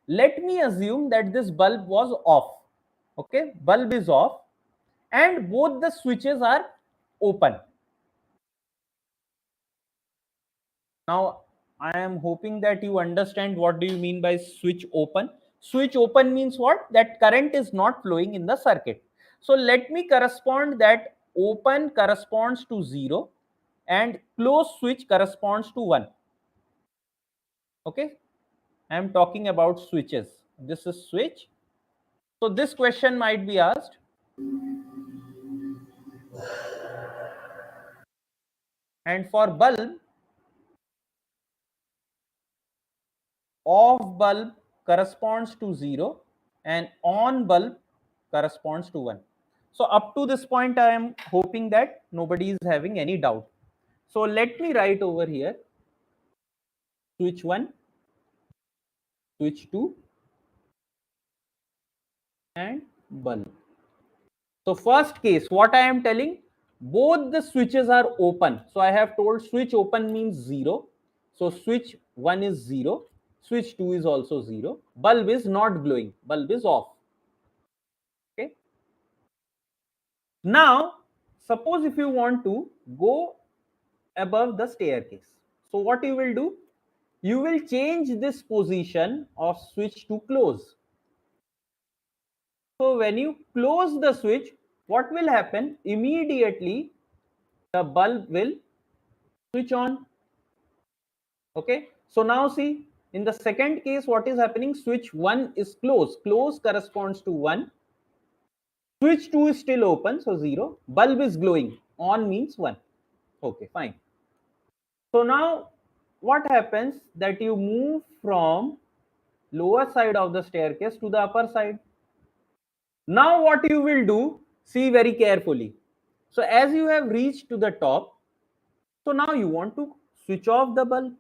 B: let me assume that this bulb was off. Okay, bulb is off and both the switches are open. Now I am hoping that you understand what do you mean by switch open. Switch open means what? That current is not flowing in the circuit. So let me correspond that open corresponds to 0 and closed switch corresponds to 1. Okay, I am talking about switches. This is switch. So this question might be asked. And for bulb, off bulb corresponds to 0 and on bulb corresponds to 1. So up to this point, I am hoping that nobody is having any doubt. So let me write over here switch 1, switch 2 and bulb. So first case, what I am telling, both the switches are open. So I have told switch open means 0. So switch 1 is 0, switch 2 is also 0. Bulb is not glowing, bulb is off. Okay. Now, suppose if you want to go above the staircase. So what you will do? You will change this position of switch to close. So when you close the switch, what will happen? Immediately the bulb will switch on. Okay. So now see, in the second case, what is happening? Switch 1 is closed. Close corresponds to 1. Switch 2 is still open, so 0. Bulb is glowing. On means 1. Okay, fine. So now what happens that you move from lower side of the staircase to the upper side. Now what you will do, see very carefully. So as you have reached to the top, so now you want to switch off the bulb.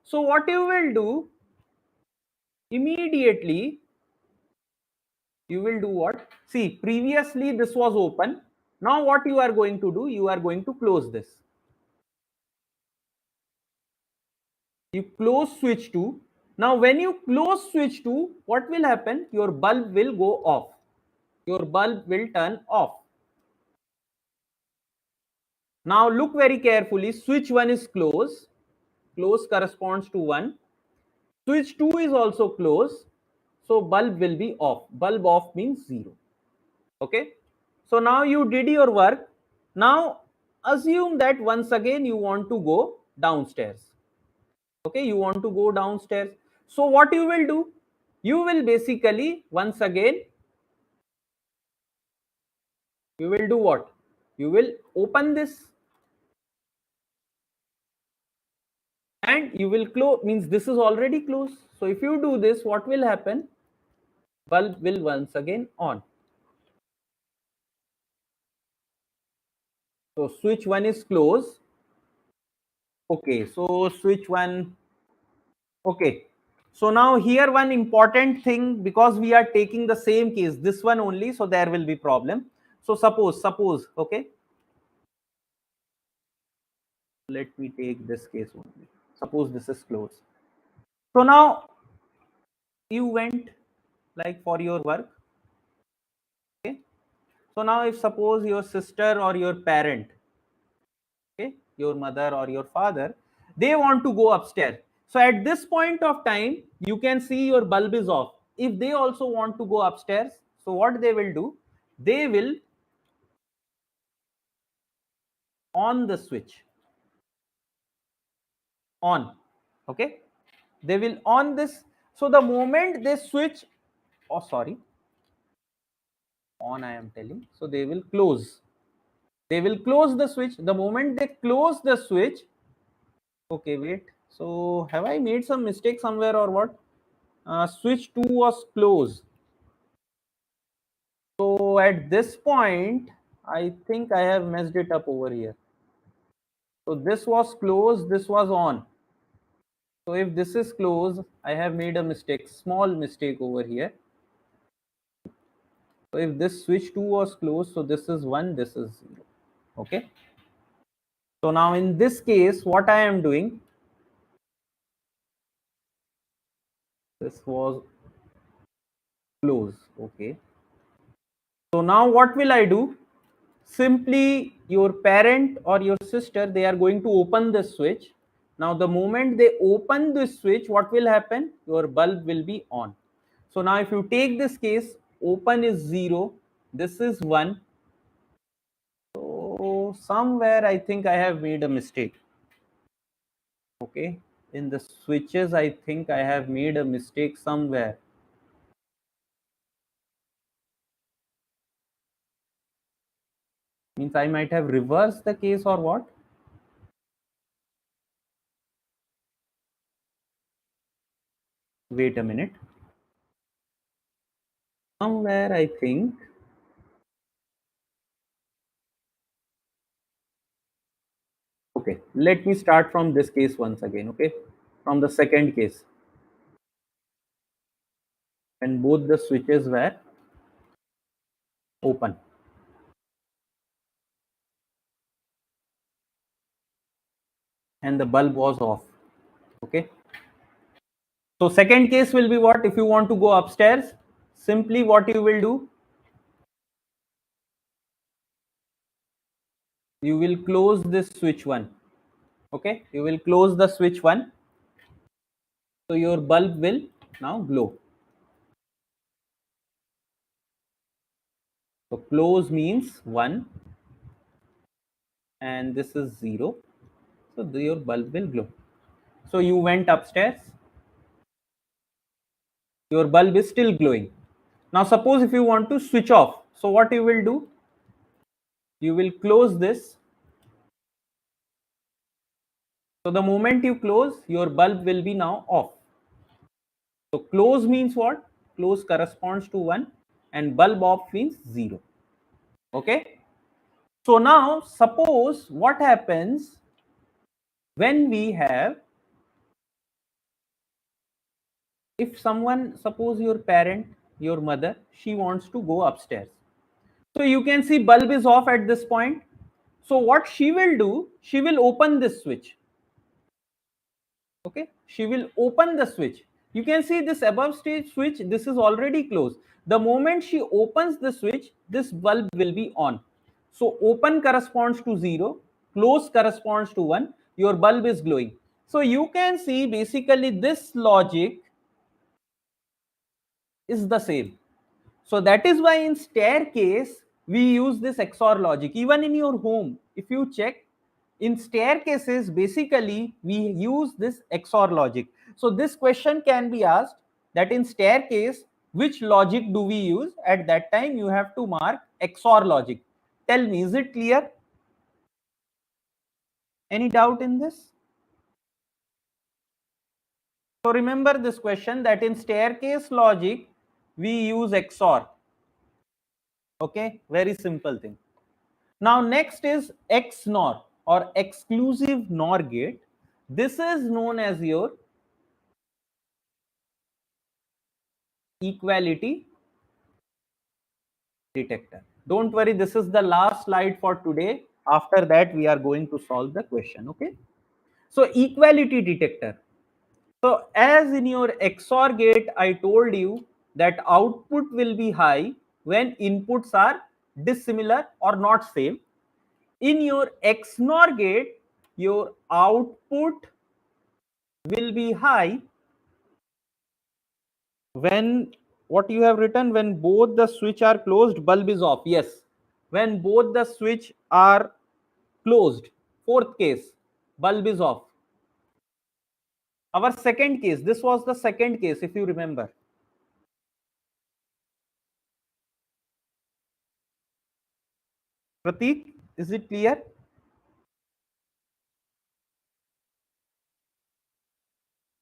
B: So what you will do, immediately you will do what? See, previously this was open. Now what you are going to do, you are going to close this. You close switch 2. Now when you close switch 2, what will happen? Your bulb will go off. Your bulb will turn off. Now look very carefully. Switch 1 is closed. Close corresponds to 1. Switch 2 is also closed. So bulb will be off. Bulb off means 0. Okay. So now you did your work. Now assume that once again you want to go downstairs. Okay. You want to go downstairs. So what you will do? You will basically once again, you will do what? You will open this. And you will close, means this is already closed. So if you do this, what will happen? Bulb will once again on. So switch 1 is closed. Okay, so switch 1. Okay, so now here one important thing, because we are taking the same case, this one only, so there will be problem. So suppose, okay, let me take this case only. Suppose this is closed. So now you went like for your work. Okay. So now if suppose your sister or your parent, okay, your mother or your father, they want to go upstairs. So at this point of time, you can see your bulb is off. If they also want to go upstairs, so what they will do? They will on the switch. On. Okay. They will on this. So the moment they switch, oh sorry, on I am telling. So they will close. They will close the switch. The moment they close the switch, okay, wait. So have I made some mistake somewhere or what? Switch 2 was closed. So at this point, I think I have messed it up over here. So this was closed, this was on. So if this is closed, I have made a mistake, small mistake over here. So if this switch 2 was closed, so this is 1, this is 0. Okay. So now in this case, what I am doing, this was closed. Okay. So now what will I do? Simply your parent or your sister, they are going to open the switch. Now the moment they open the switch, what will happen? Your bulb will be on. So now if you take this case, open is 0, this is 1. So somewhere I think I have made a mistake. Okay, in the switches I think I have made a mistake somewhere. Means I might have reversed the case or what? Wait a minute. Somewhere I think. Okay, let me start from this case once again. Okay, from the second case, when both the switches were open. And the bulb was off. Okay. So second case will be what? If you want to go upstairs, simply what you will do? You will close this switch 1. Okay. You will close the switch 1. So your bulb will now glow. So close means 1 and this is 0. So your bulb will glow. So you went upstairs. Your bulb is still glowing. Now suppose if you want to switch off, so what you will do? You will close this. So the moment you close, your bulb will be now off. So close means what? Close corresponds to 1 and bulb off means 0. Okay. So now suppose what happens when we have, if someone, suppose your parent, your mother, she wants to go upstairs. So you can see bulb is off at this point. So what she will do, she will open this switch. Okay, she will open the switch. You can see this above stage switch, this is already closed. The moment she opens the switch, this bulb will be on. So open corresponds to 0, close corresponds to 1, your bulb is glowing. So you can see basically this logic is the same. So that is why in staircase we use this XOR logic. Even in your home, if you check, in staircases basically we use this XOR logic. So this question can be asked that in staircase which logic do we use? At that time you have to mark XOR logic. Tell me, is it clear? Any doubt in this? So remember this question that in staircase logic we use XOR. Okay, very simple thing. Now next is XNOR or exclusive NOR gate. This is known as your equality detector. Don't worry, this is the last slide for today. After that, we are going to solve the question. Okay. So equality detector. So as in your XOR gate, I told you that output will be high when inputs are dissimilar or not same. In your XNOR gate, your output will be high when, what you have written, when both the switch are closed, bulb is off. Yes, when both the switch are closed, fourth case, bulb is off. Our second case, this was the second case, if you remember. Pratik, is it clear?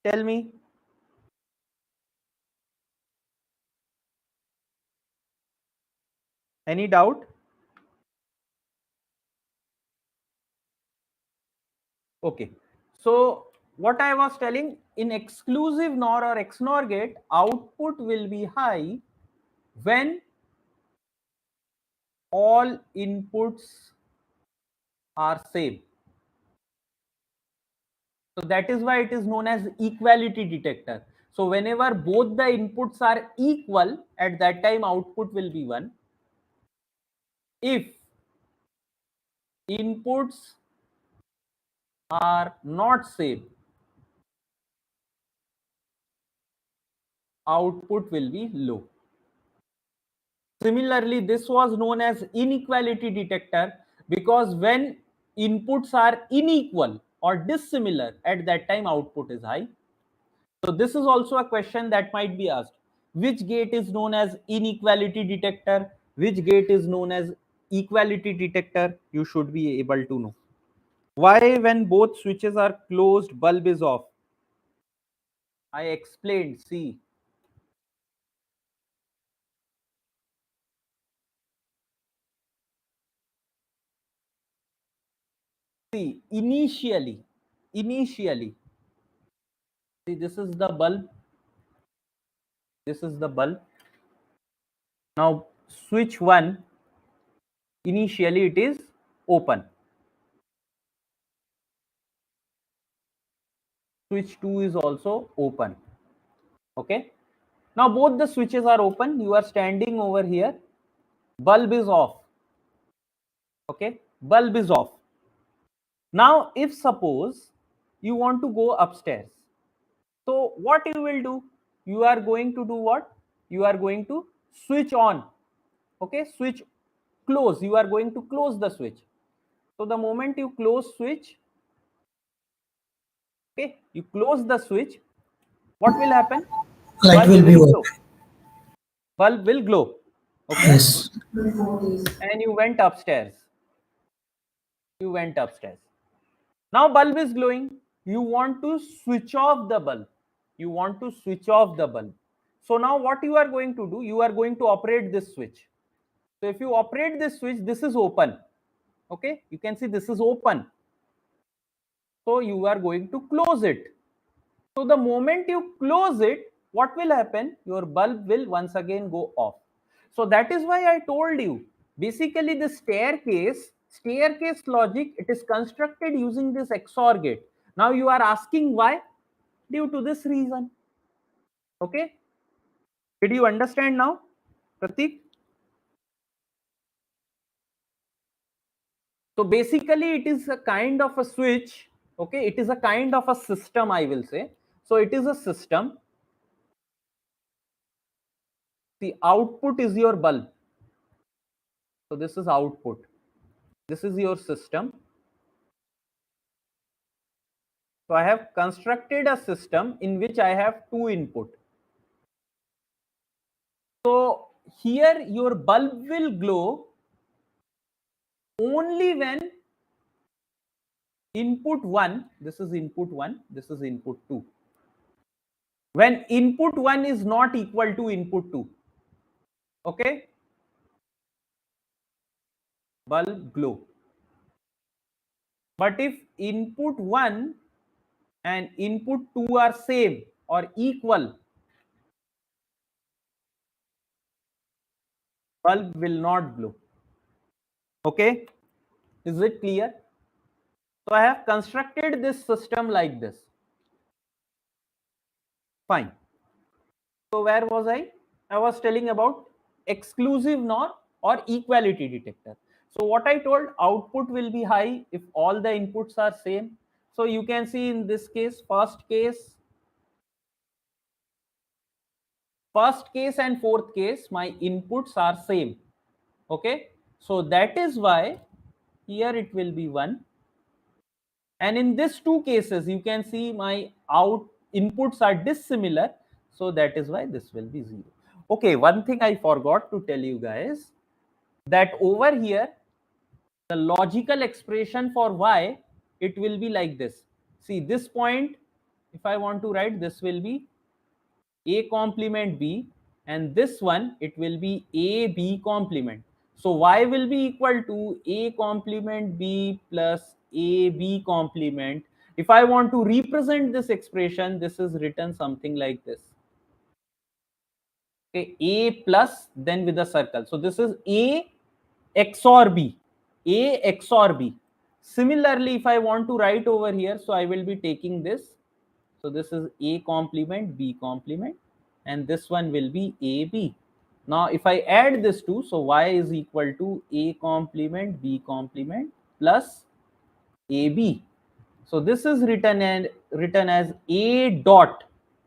B: Tell me. Any doubt? Okay. So what I was telling, in exclusive NOR or XNOR gate, output will be high when all inputs are same. So that is why it is known as equality detector. So whenever both the inputs are equal, at that time output will be 1. If inputs are not same, output will be low. Similarly, this was known as inequality detector because when inputs are unequal or dissimilar, at that time output is high. So this is also a question that might be asked. Which gate is known as inequality detector? Which gate is known as equality detector? You should be able to know. Why when both switches are closed, bulb is off? I explained, see. See, initially, see, this is the bulb. This is the bulb. Now, switch 1, initially it is open. Switch 2 is also open. Okay. Now, both the switches are open. You are standing over here. Bulb is off. Okay. Bulb is off. Now, if suppose you want to go upstairs, so what you will do? You are going to do what? You are going to switch on. Okay. Switch close. You are going to close the switch. So the moment you close switch, okay, you close the switch, what will happen?
E: Light
B: Bulb
E: will be
B: will
E: on.
B: glow. Bulb will glow. Okay.
E: Yes.
B: And you went upstairs. You went upstairs. Now bulb is glowing. You want to switch off the bulb. You want to switch off the bulb. So now what you are going to do? You are going to operate this switch. So if you operate this switch, this is open. Okay. You can see this is open. So you are going to close it. So the moment you close it, what will happen? Your bulb will once again go off. So that is why I told you, basically the staircase logic, it is constructed using this XOR gate. Now you are asking why? Due to this reason. Okay. Did you understand now, Pratik? So basically it is a kind of a switch. Okay. It is a kind of a system, I will say. So it is a system. The output is your bulb. So this is output. This is your system. So I have constructed a system in which I have two input. So here your bulb will glow only when input 1, this is input 1, this is input 2. When input 1 is not equal to input 2. Okay? Bulb glow. But if input 1 and input 2 are same or equal, bulb will not glow. Okay? Is it clear? So I have constructed this system like this. Fine. So where was I? I was telling about exclusive NOR or equality detector. So what I told, output will be high if all the inputs are same. So you can see in this case, first case and fourth case, my inputs are same. Okay. So that is why here it will be 1. And in these two cases, you can see my inputs are dissimilar. So that is why this will be 0. Okay, one thing I forgot to tell you guys, that over here, the logical expression for y, it will be like this. See this point, if I want to write, this will be a complement b, and this one, it will be a b complement. So y will be equal to a complement b plus a b complement. If I want to represent this expression, this is written something like this. Okay, A plus, then with a circle. So this is A XOR B. A XOR B. Similarly, if I want to write over here, so I will be taking this. So this is A complement, B complement, and this one will be AB. Now, if I add this two, so Y is equal to A complement, B complement plus AB. So this is written as A dot,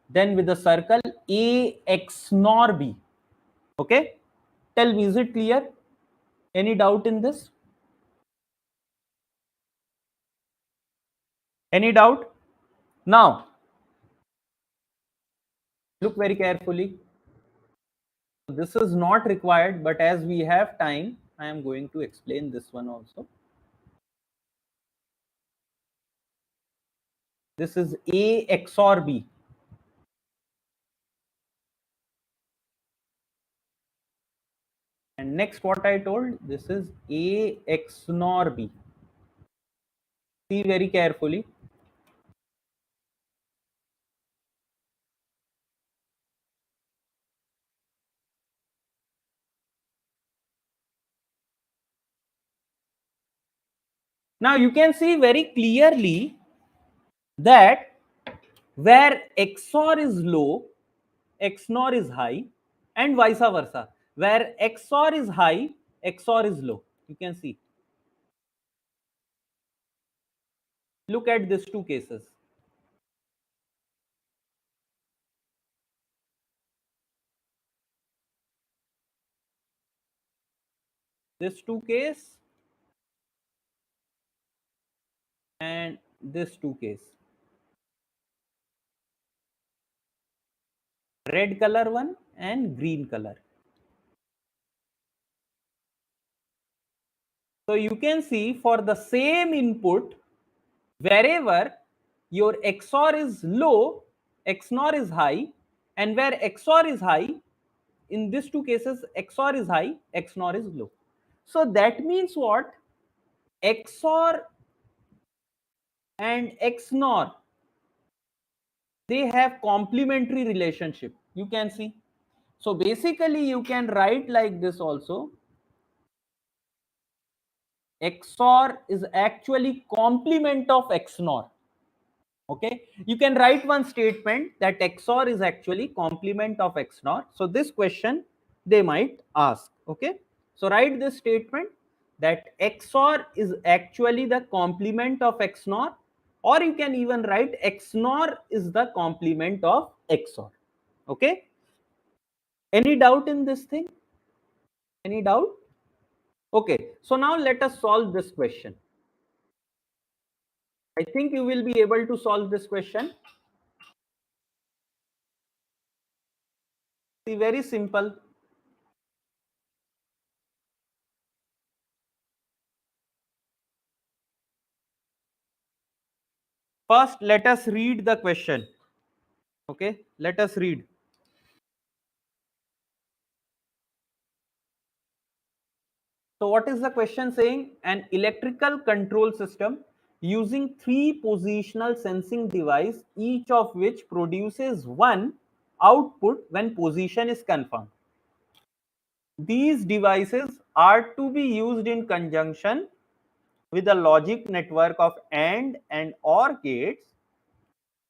B: then with the circle A XNOR B. Okay, tell me, is it clear? Any doubt in this? Any doubt? Now, look very carefully. This is not required, but as we have time, I am going to explain this one also. This is A XOR B. And next, what I told, this is A XNOR B. See very carefully. Now you can see very clearly that where XOR is low, XNOR is high, and vice versa. Where XOR is high, XOR is low. You can see. Look at these two cases. This two case and this two case. Red color one and green color. So you can see for the same input, wherever your XOR is low, XNOR is high, and where XOR is high, in these two cases, XOR is high, XNOR is low. So that means what? XOR and XNOR, they have complementary relationship. You can see. So basically, you can write like this also. XOR is actually complement of XNOR. Okay, you can write one statement that XOR is actually complement of XNOR. So this question they might ask. Okay, so write this statement that XOR is actually the complement of XNOR, or you can even write XNOR is the complement of XOR. Okay, any doubt in this thing? Any doubt? Okay, so now let us solve this question. I think you will be able to solve this question. See, very simple. First, let us read the question. Okay, let us read. So what is the question saying? An electrical control system using three positional sensing device, each of which produces one output when position is confirmed. These devices are to be used in conjunction with a logic network of and OR gates,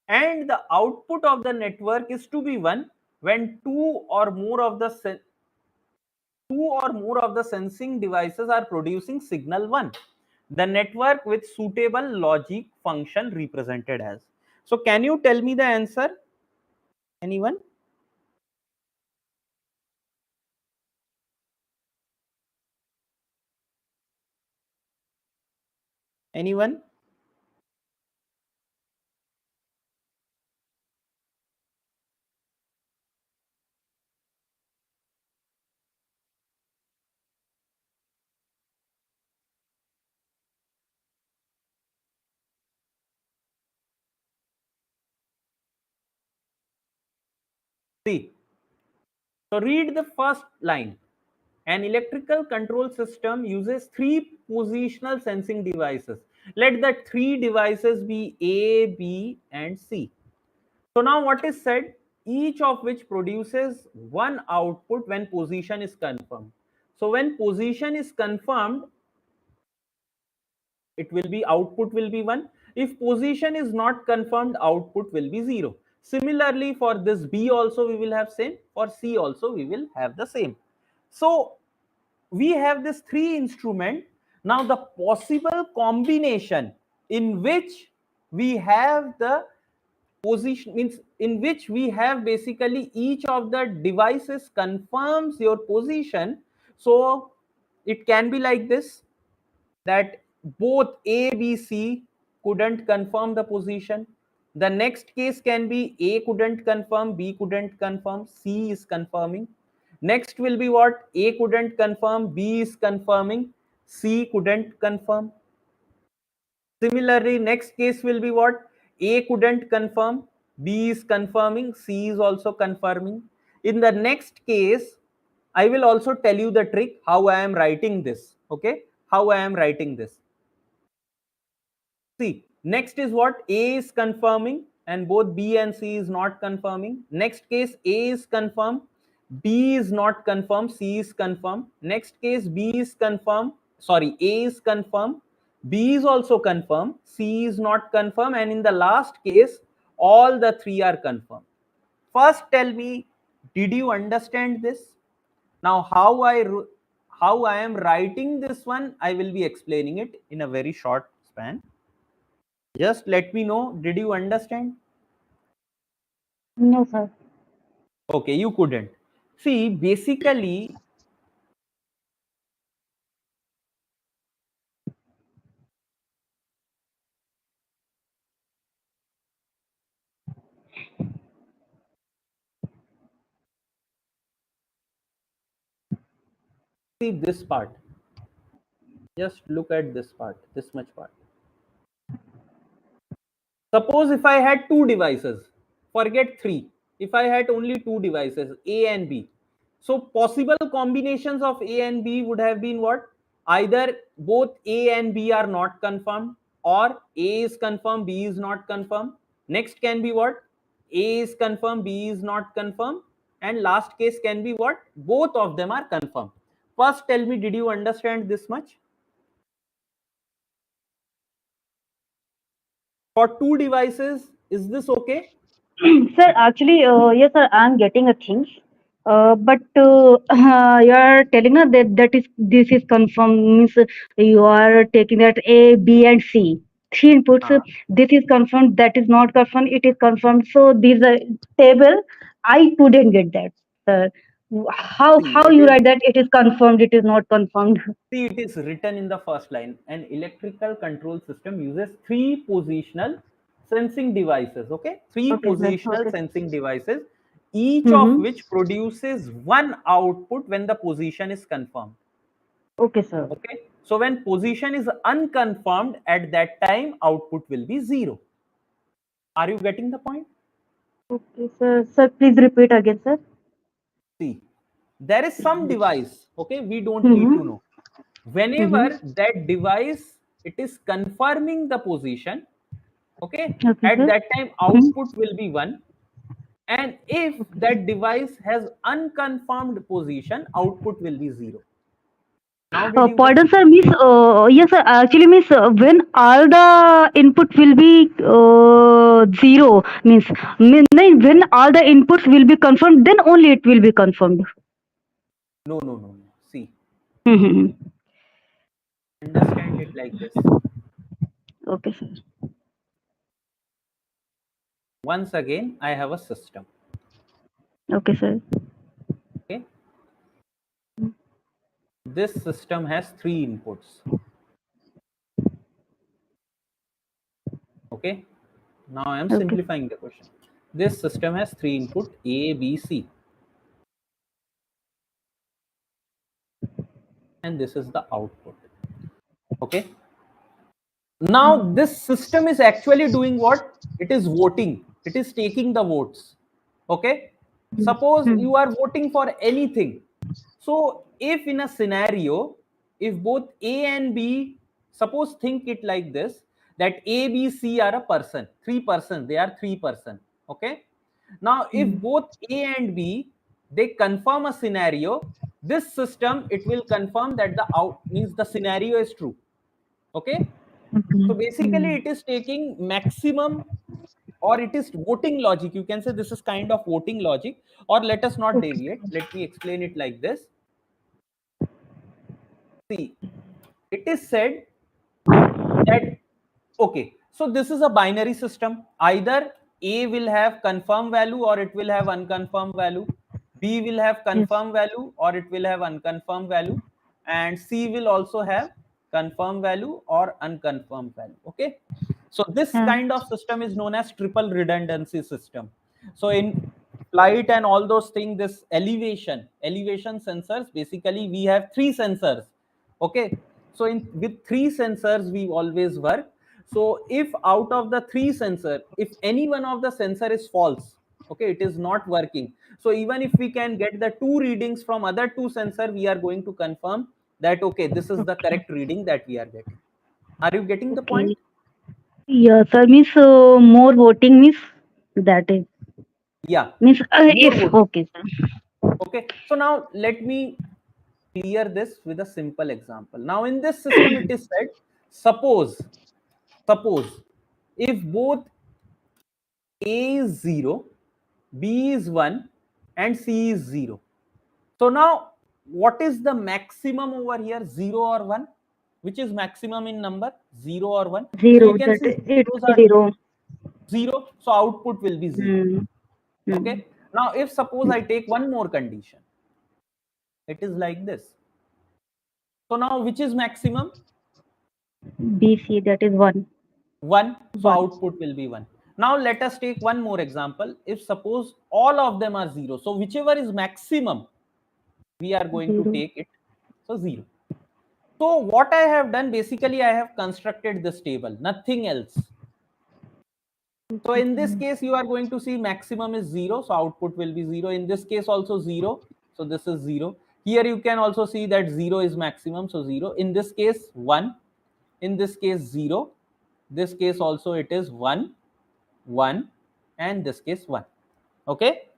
B: and the output of the network is to be one when two or more of the sensing devices are producing signal 1, the network with suitable logic function represented as. So can you tell me the answer? Anyone? Anyone? See, so read the first line. An electrical control system uses three positional sensing devices. Let the three devices be A, B, and C. So now what is said? Each of which produces one output when position is confirmed. So when position is confirmed, it will be output will be 1. If position is not confirmed, output will be 0. Similarly, for this B also we will have same. For C also we will have the same. So we have this three instrument. Now the possible combination in which we have the position, means in which we have basically each of the devices confirms your position. So it can be like this, that both A, B, C couldn't confirm the position. The next case can be A couldn't confirm, B couldn't confirm, C is confirming. Next will be what? A couldn't confirm, B is confirming, C couldn't confirm. Similarly, next case will be what? A couldn't confirm, B is confirming, C is also confirming. In the next case, I will also tell you the trick how I am writing this. Okay, how I am writing this. See, next is what? A is confirming and both B and C is not confirming. Next case, A is confirmed, B is not confirmed, C is confirmed. Next case, B is confirmed, sorry, A is confirmed, B is also confirmed, C is not confirmed, and in the last case, all the three are confirmed. First tell me, did you understand this? Now how I am writing this one, I will be explaining it in a very short span. Just let me know, did you understand?
C: No, sir.
B: Okay, you couldn't. See, basically, see this part. Just look at this part, this much part. Suppose if I had two devices, forget three. If I had only two devices, A and B. So possible combinations of A and B would have been what? Either both A and B are not confirmed, or A is confirmed, B is not confirmed. Next can be what? A is confirmed, B is not confirmed. And last case can be what? Both of them are confirmed. First tell me, did you understand this much? For two devices, is this okay?
C: Sir, actually, yes, sir, I'm getting a things. But you are telling us that is this is confirmed, means you are taking that A, B, and C three inputs. This is confirmed. That is not confirmed. It is confirmed. So these are table. I couldn't get that, sir.
B: See,
C: How
B: it
C: you
B: is
C: write that it is confirmed? It is not confirmed.
B: See, it is written in the first line. An electrical control system uses three positional sensing devices. Okay, three
C: Okay, sir.
B: positional
C: Okay.
B: sensing devices, each of
C: Mm-hmm.
B: which produces one output when the position is confirmed.
C: Okay, sir.
B: Okay, so when position is unconfirmed, at that time output will be 0. Are you getting the point?
C: Okay, sir. Sir, please repeat again, sir.
B: See, there is some device. Okay, we don't need to
C: Mm-hmm.
B: know. Whenever
C: Mm-hmm.
B: that device it is confirming the position, okay,
C: Okay,
B: at
C: sir.
B: that time
C: Hmm.
B: output will be 1, and if
C: Okay, sir.
B: that device has unconfirmed position, output will be 0. Now did you get?
C: Pardon, sir. Miss, yes, sir. Actually, miss, when all the input will be zero, when all the inputs will be confirmed, then only it will be confirmed.
B: No, no, no, no. See,
C: Mm-hmm.
B: understand it like this.
C: Okay, sir.
B: Once again, I have a system.
C: Okay, sir.
B: Okay, this system has three inputs. Okay, now I am
C: Okay.
B: simplifying the question. This system has three input A, B, C, and this is the output. Okay, now this system is actually doing what? It is voting, it is taking the votes. Okay, suppose
C: Mm-hmm.
B: you are voting for anything. So if in a scenario, if both A and B Suppose think it like this, that A, B, C are a person, 3 persons, they are 3 persons. Okay. Now, if both A and B, they confirm a scenario, this system, it will confirm that the out means the scenario is true. Okay. So basically it is taking maximum, or it is voting logic. You can say this is kind of voting logic, or let us not
C: Okay.
B: deviate. Let me explain it like this. See, it is said that, okay, so this is a binary system. Either A will have confirmed value or it will have unconfirmed value. B will have
C: Yes.
B: confirmed value or it will have unconfirmed value. And C will also have confirmed value or unconfirmed value. Okay. So this
C: Yeah.
B: kind of system is known as triple redundancy system. So in flight and all those things, this elevation sensors, basically we have three sensors. Okay. So in with three sensors we always work. So if out of the three sensor, if any one of the sensor is false, okay, it is not working. So even if we can get the two readings from other two sensor, we are going to confirm that okay, this is the
C: Okay.
B: correct reading that we are getting. Are you getting the point?
C: Okay. Yeah, sir. Means more voting means that is
B: Yeah,
C: means
B: more
C: if
B: voting.
C: okay, sir.
B: Okay, so now let me clear this with a simple example. Now in this system it is said, suppose if both A is 0, B is 1 and C is 0. So now what is the maximum over here, 0 or 1? Which is maximum in number, 0 or 1? So you
C: Zero.
B: can
C: That
B: see
C: it
B: zeros
C: will
B: are
C: be zero.
B: 0, so output will be 0.
C: Hmm. Hmm.
B: Okay. Now if suppose I take one more condition, it is like this. So now which is maximum?
C: BC, that is one.
B: 1. So
C: One.
B: output will be 1. Now let us take one more example. If suppose all of them are 0, so whichever is maximum, we are going to
C: Zero.
B: take it. So 0. So what I have done, basically I have constructed this table, nothing else. So in this case, you are going to see maximum is 0, so output will be 0. In this case also 0, so this is 0. Here you can also see that 0 is maximum, so 0. In this case 1, in this case 0, this case also it is 1, 1, and this case 1. Okay,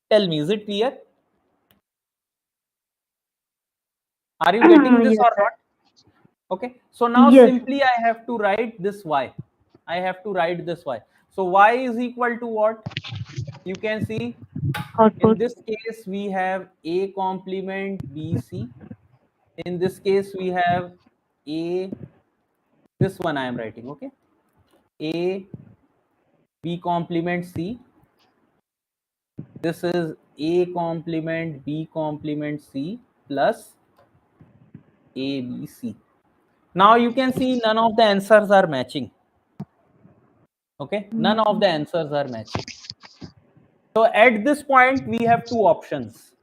B: tell me, is it clear? Are you getting this
C: Yes,
B: or
C: sir.
B: not? Okay, so now
C: Yes.
B: simply I have to write this y. I have to write this y. So y is equal to what? You can see in
C: Output.
B: this case we have a complement bc. In this case we have a, this one I am writing, okay, a b complement c. This is a complement b complement c plus a b c. Now you can see none of the answers are matching. Okay, none of the answers are matching. So at this point we have two options.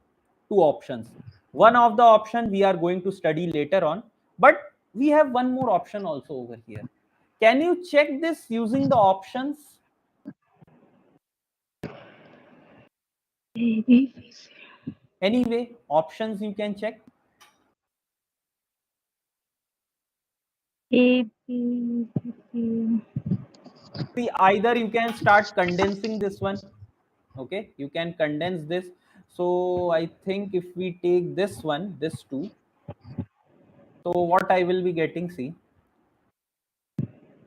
B: One of the option we are going to study later on, but we have one more option also over here. Can you check this using the options? Anyway, options you can check.
C: A, B, C.
B: See, either you can start condensing this one. Okay, you can condense this. So I think if we take this one, this two, so what I will be getting, see,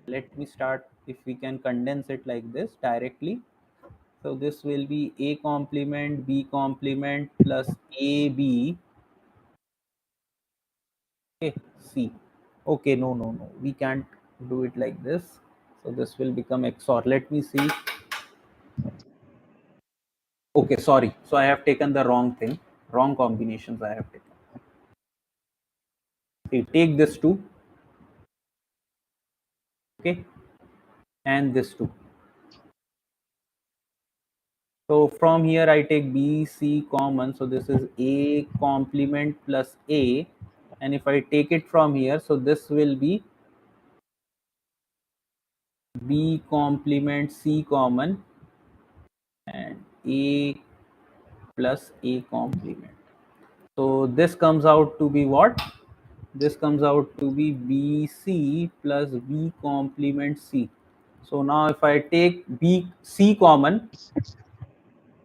B: let me start. If we can condense it like this directly, so this will be a complement b complement plus ab, okay, c. Okay, no, we can't do it like this. So this will become XOR. Let me see. Okay, sorry, so I have taken the wrong thing, wrong combinations I have taken. See, take this two, okay, and this two. So from here I take B, C common. So this is A complement plus A. And if I take it from here, so this will be B complement C common and A plus A complement. So this comes out to be what? This comes out to be BC plus B complement C. So now if I take B C common,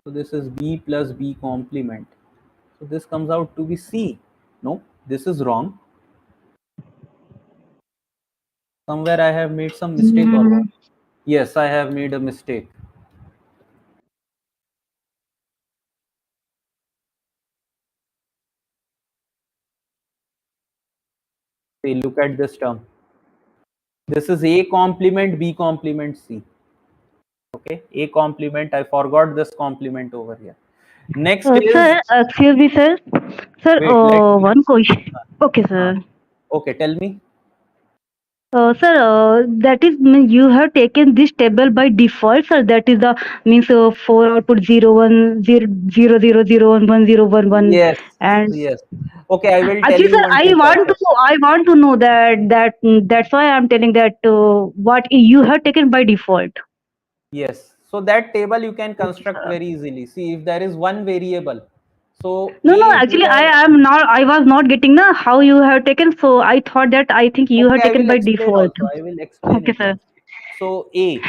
B: so this is B plus B complement. So this comes out to be C. No, this is wrong. Somewhere I have made some mistake or what? Yes, I have made a mistake. See, look at this term. This is A complement B complement C. Okay, A complement. I forgot this complement over here. Next is,
C: Sir, excuse me, sir. Sir,
B: wait, let me.
C: one question. Okay, sir.
B: Okay, tell me.
C: Sir, that is you have taken this table by default, sir. That is the means four output 0 1 0 0 0 0 1 1 0 1 1,
B: Yes,
C: and
B: yes. Okay, I will tell
C: actually,
B: you
C: sir,
B: one trick of that.
C: I want to know that's why I'm telling that what you have taken by default.
B: Yes. So that table you can construct very easily. See, if there is one variable, so
C: No, no,
B: A, if you
C: actually,
B: have,
C: I was not getting the how you have taken. So I thought that I think you have
B: okay, I
C: taken
B: will
C: by
B: explain
C: default.
B: also. I will explain
C: Okay,
B: it
C: sir.
B: once. So A,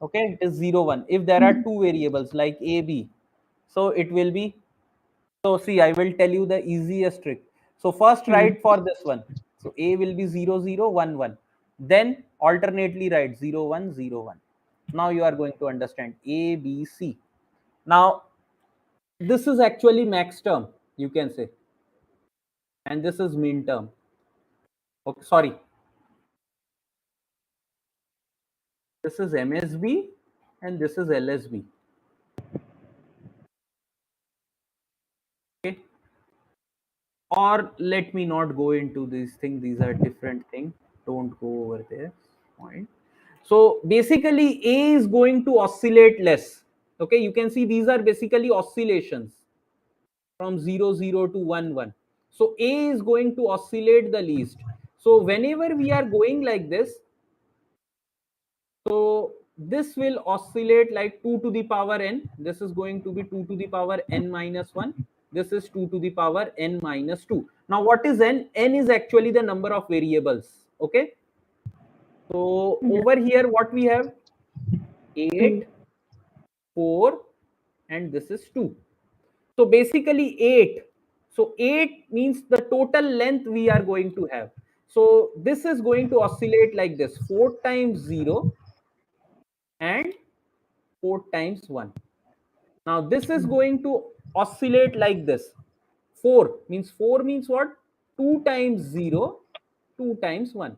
B: okay, it is 0, 1. If there are two variables like A, B, so it will be, so see, I will tell you the easiest trick. So first
C: Hmm.
B: write for this one. So A will be 0, 0, 1, 1. Then alternately write 0, 1, 0, 1. Now you are going to understand A, B, C. Now this is actually max term, you can say, and this is min term. Okay, sorry, this is MSB and this is LSB. Okay, or let me not go into these things, these are different things, don't go over there. Point. So basically A is going to oscillate less. Okay, you can see these are basically oscillations from 0, 0 to 1, 1. So A is going to oscillate the least. So whenever we are going like this, so this will oscillate like 2 to the power n. This is going to be 2 to the power n minus 1. This is 2 to the power n minus 2. Now what is n? N is actually the number of variables. Okay. So over here what we have? 8, 4, and this is 2. So basically 8. So 8 means the total length we are going to have. So this is going to oscillate like this: 4 times 0 and 4 times 1. Now this is going to oscillate like this. 4 means what? 2 times 0, 2 times 1.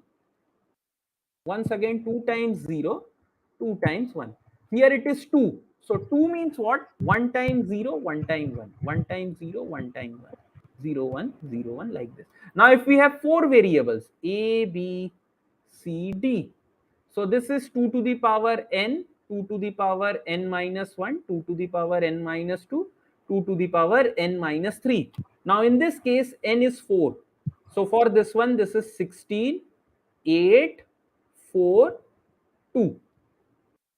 B: Once again 2 times 0, 2 times 1. Here it is 2. So 2 means what? 1 times 0, 1 times 1. 1 times 0, 1 times 1. 0, 1, 0, 1 like this. Now if we have four variables A, B, C, D. So this is 2 to the power n, 2 to the power n minus 1, 2 to the power n minus 2, 2 to the power n minus 3. Now in this case n is 4. So for this one this is 16, 8, 4, 2.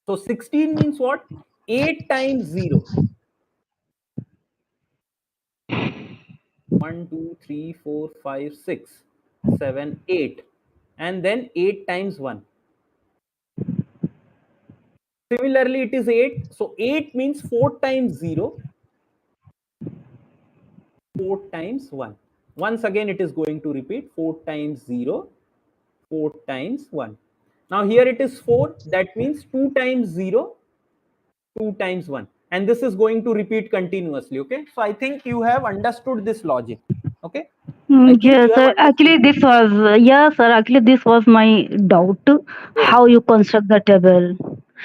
B: So 16 means what? 8 times 0. 1, 2, 3, 4, 5, 6, 7, 8. And then 8 times 1. Similarly, it is 8. So 8 means 4 times 0, 4 times 1. Once again, it is going to repeat 4 times 0, 4 times 1. Now here it is 4. That means 2 times 0, 2 times 1. And this is going to repeat continuously. Okay. So I think you have understood this logic. Okay. I think you
C: Yes,
B: have
C: sir.
B: understood
C: Actually,
B: this.
C: this was yeah, sir. Actually, this was my doubt.
B: Yes.
C: How you construct the table?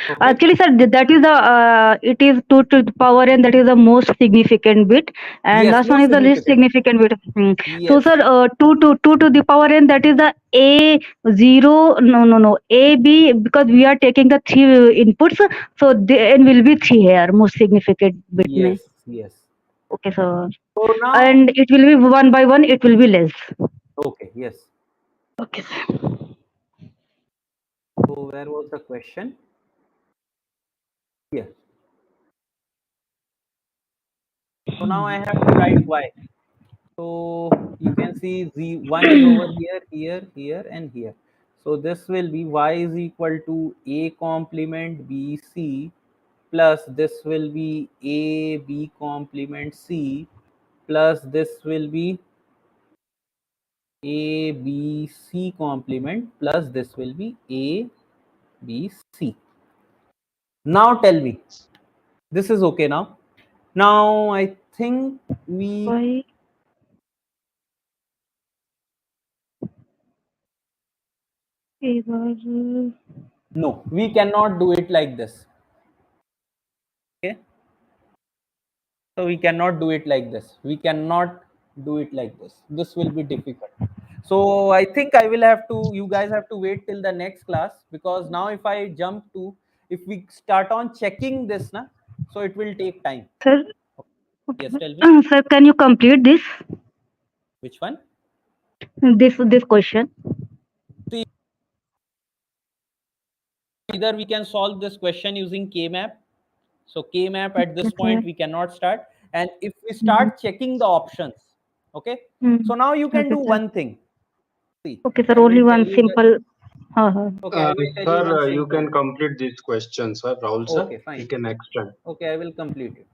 B: Okay.
C: Actually, sir, that is the it is 2 to the power n. That is the most significant bit, and
B: Yes.
C: last one
B: Most
C: is the least
B: significant.
C: significant bit. So,
B: Yes.
C: sir, 2 to the power n. That is the a zero. No, no, no. A b because we are taking the three inputs, so the n will be 3 here. Most significant bit में.
B: Yes. Yes.
C: Okay, sir.
B: So now,
C: And it will be one by one. It will be less.
B: okay. Yes.
C: Okay, sir.
B: So where was the question? Here. So now I have to write y. So you can see the 1 is over here, here, here, and here. So this will be y is equal to a complement bc plus this will be a b complement c plus this will be a b c complement plus this will be a b c. Now tell me, this is okay now? Now I think we
C: Why?
B: no, we cannot do it like this. Okay, so we cannot do it like this. We cannot do it like this. This will be difficult. So I think I will have to, you guys have to wait till the next class, because now if I jump to, if we start on checking this na, so it will take time.
C: Sir,
B: Yes,
C: okay.
B: tell me.
C: Sir, can you complete this?
B: Which one?
C: This question.
B: See, either we can solve this question using K-map. So K-map at this
C: Okay, sir.
B: point we cannot start. And if we
C: Mm-hmm.
B: start checking the options, okay. So now you can
C: Okay,
B: do
C: sir.
B: one thing. See,
C: Okay, sir.
B: I will
C: Only
B: tell
C: one
B: you the,
C: simple.
B: okay, I will tell you one
A: Sir, you
B: simple.
A: can complete this question, sir. Rahul sir,
B: Okay,
A: you
B: fine.
A: can extend.
B: Okay, I will complete it.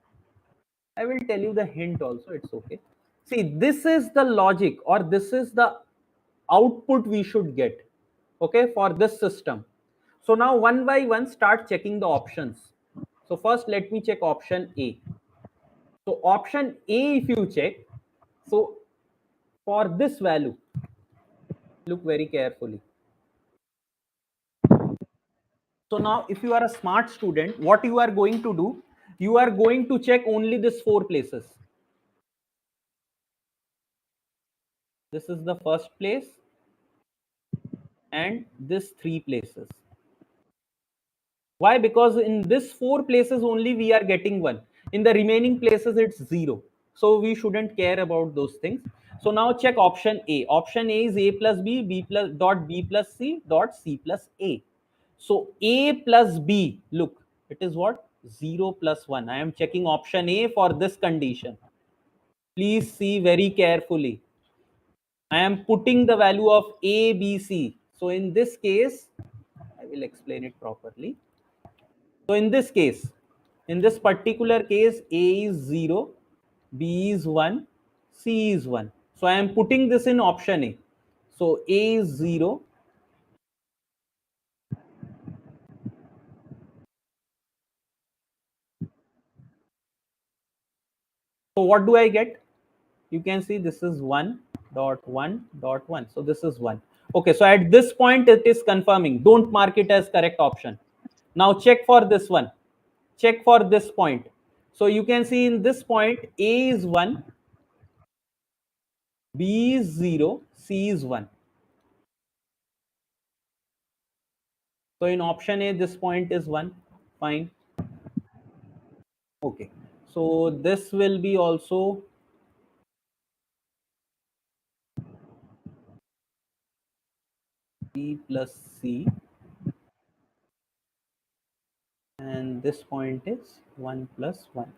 B: I will tell you the hint also. It's okay. See, this is the logic, or this is the output we should get, okay, for this system. So now one by one start checking the options. So first let me check option A. So option A, if you check, so for this value, look very carefully. So now if you are a smart student, what you are going to do, you are going to check only this 4 places. This is the first place and this 3 places. Why? Because in this 4 places only we are getting 1. In the remaining places it's 0. So we shouldn't care about those things. So now check option A. Option A is A plus B, B plus dot B plus C dot C plus A. So A plus B, look, it is what? 0 plus 1. I am checking option A for this condition. Please see very carefully. I am putting the value of A, B, C. So in this case, I will explain it properly. So in this case, in this particular case, A is 0, B is 1, C is 1. So I am putting this in option A. So A is 0. So what do I get? You can see this is 1 dot 1 dot 1. So this is 1. Okay, so at this point it is confirming. Don't mark it as correct option. Now check for this one. Check for this point. So you can see in this point A is 1, B is 0, C is 1. So in option A, this point is 1. Fine. Okay. So this will be also B plus C. And this point is 1 plus 1.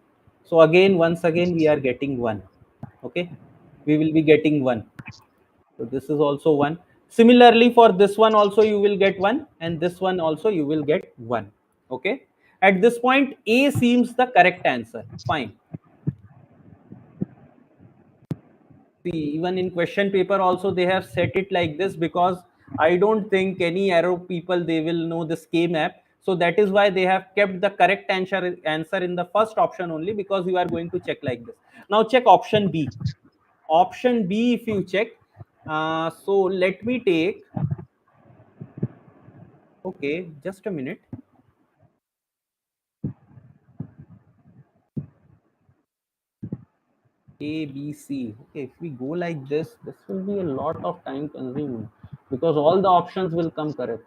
B: So again, once again, we are getting 1. Okay. We will be getting 1. So this is also 1. Similarly, for this one also you will get 1. And this one also you will get 1. Okay. At this point, A seems the correct answer. Fine. See, even in question paper also they have set it like this, because I don't think any arrow people they will know this K map. So that is why they have kept the correct answer in the first option only, because you are going to check like this. Now check option B. Option B, if you check, so let me take, okay, just a minute. A, B, C. Okay, if we go like this will be a lot of time consuming, because all the options will come correct.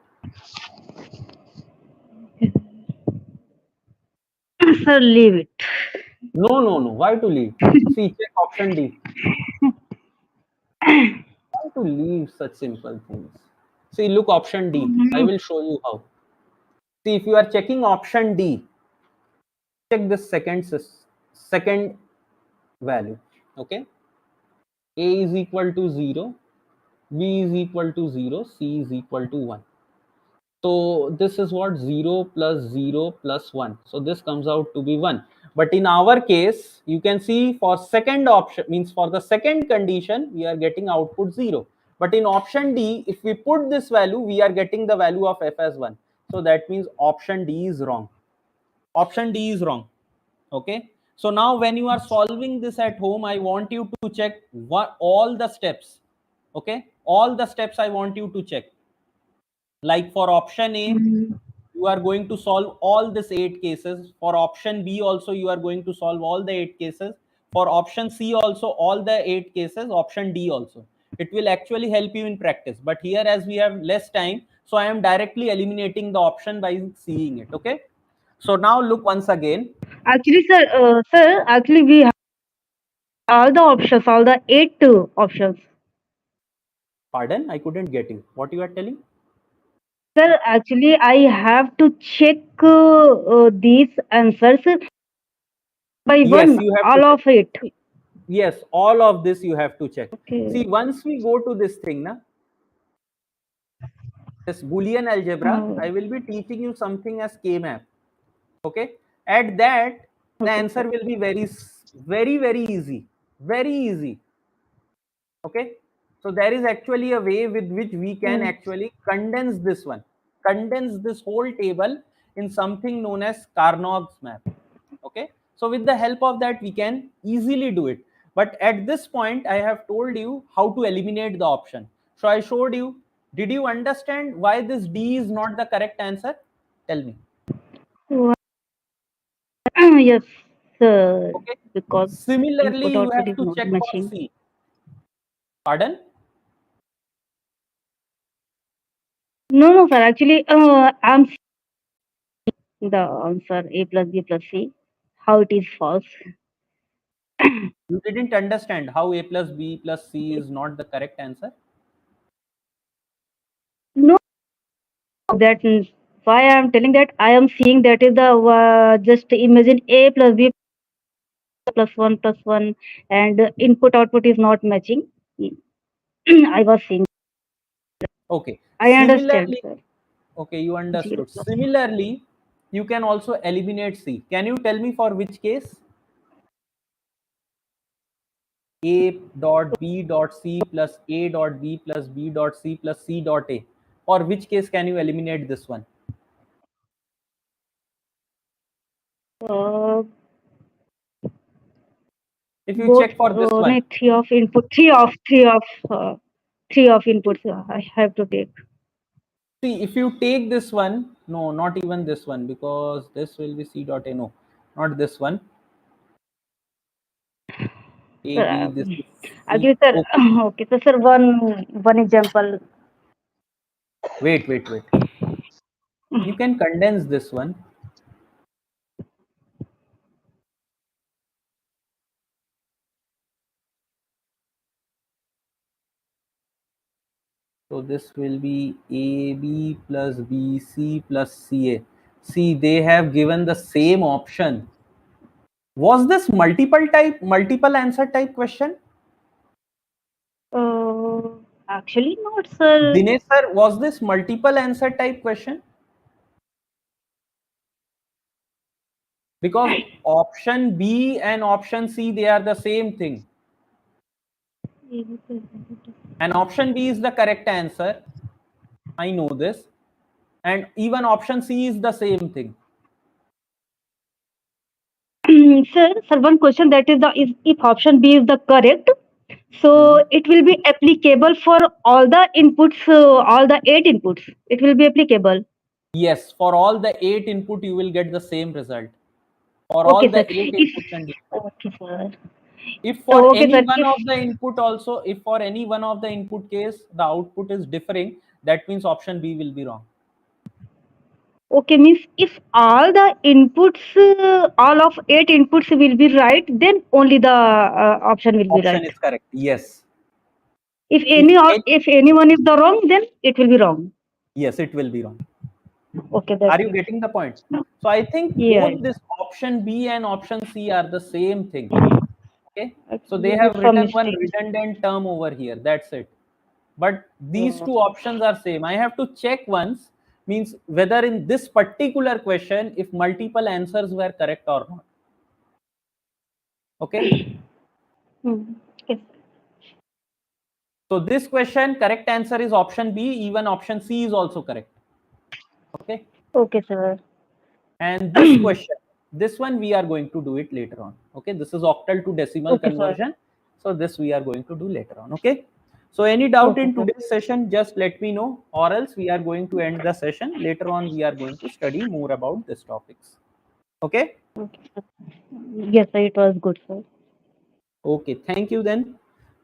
C: Sir, leave it.
B: No, no, no. Why to leave? See, check option D. Why to leave such simple things? See, look option D. I will show you how. See, if you are checking option D, check this second value. Okay. A is equal to 0, B is equal to 0, C is equal to 1. So this is what 0 plus 0 plus 1. So this comes out to be 1. But in our case, you can see for second option, means for the second condition, we are getting output 0. But in option D, if we put this value, we are getting the value of F as 1. So that means option D is wrong. Option D is wrong. Okay. So now when you are solving this at home, I want you to check what all the steps. Okay. All the steps I want you to check. Like for option A, you are going to solve all these 8 cases. For option B also, you are going to solve all the 8 cases. For option C also, all the 8 cases. Option D also. It will actually help you in practice. But here, as we have less time, so I am directly eliminating the option by seeing it. Okay. So now look once again.
C: Actually, sir, actually we have all the options, all the 8 options.
B: Pardon, I couldn't get you. What you are telling?
C: Sir, actually, I have to check these answers by
B: Yes,
C: one,
B: you have
C: all
B: to
C: of it.
B: check. Yes, all of this you have to check.
C: Okay.
B: See, once we go to this thing, this Boolean algebra, I will be teaching you something as K-map. Okay. At that, the
C: Okay,
B: answer
C: sir.
B: will be very easy. Very easy. Okay. So there is actually a way with which we can actually condense this one, condense this whole table in something known as Carnot's map. Okay. So with the help of that, we can easily do it. But at this point, I have told you how to eliminate the option. So I showed you. Did you understand why this D is not the correct answer? Tell me.
C: Yes, sir.
B: Okay.
C: Because
B: Similarly,
C: input
B: you
C: output
B: have
C: is
B: to
C: not
B: check for
C: matching.
B: C. Pardon?
C: No, sir. Actually, I'm seeing the answer A plus B plus C. How it is false.
B: You didn't understand how A plus B plus C is not the correct answer?
C: No, that is why I am telling that I am seeing that is the just imagine A plus B plus 1 and input output is not matching. I was seeing.
B: Okay.
C: I understand,
B: Similarly,
C: sir.
B: okay, you
C: 0
B: understood.
C: plus.
B: Similarly, you can also eliminate C. Can you tell me for which case? A dot B dot C plus A dot B plus B dot C plus C dot A. For which case can you eliminate this one?
C: Uh,
B: If you
C: both
B: check for this one,
C: no, three of inputs I have to take.
B: see, if you take this one, no, not even this one, because this will be C dot A. No, not this one. A,
C: Sir,
B: B, this is C.
C: actually, sir,
B: Okay.
C: okay, so sir, one example.
B: Wait. You can condense this one. So this will be AB plus BC plus CA. See, they have given the same option. Was this multiple answer type question?
C: Actually, not, sir.
B: Dinesh sir, was this multiple answer type question? Because option B and option C, they are the same thing. And option B is the correct answer. I know this. And even option C is the same thing.
C: Sir, one question that is the is if option B is the correct, so it will be applicable for all the inputs, all the 8 inputs. It will be applicable.
B: Yes, for all the 8 input, you will get the same result. For all
C: Okay,
B: the
C: sir.
B: 8
C: If
B: inputs and
C: okay, sir.
B: if for
C: Okay,
B: any
C: sir.
B: one
C: If
B: of the input also, if for any one of the input case, the output is differing, that means option B will be wrong.
C: okay means if all the inputs, all of 8 inputs will be right, then only the option will be
B: Option
C: right.
B: is correct. Yes.
C: If
B: If
C: any or
B: any,
C: if anyone is the wrong, then it will be wrong.
B: yes, it will be wrong.
C: Okay,
B: Are
C: that's
B: you
C: it.
B: getting the point? So I think
C: Yeah.
B: both this option B and option C are the same thing. Okay, so
C: Actually,
B: they
C: this
B: have
C: is some
B: written one
C: mistake.
B: redundant term over here. That's it. But these
C: Oh,
B: two options are same. I have to check once, means whether in this particular question if multiple answers were correct or not. Okay.
C: yes.
B: So this question correct answer is option B. Even option C is also correct. Okay.
C: Okay, sir.
B: And this question, this one we are going to do it later on. Okay, this is octal to decimal
C: Okay, sir.
B: conversion. So this we are going to do later on. Okay. So any doubt
C: Okay,
B: in
C: sir.
B: today's session, just let me know, or else we are going to end the session. Later on, we are going to study more about these topics. Okay.
C: Okay, sir. Yes, sir. It was good, sir.
B: Okay. Thank you then.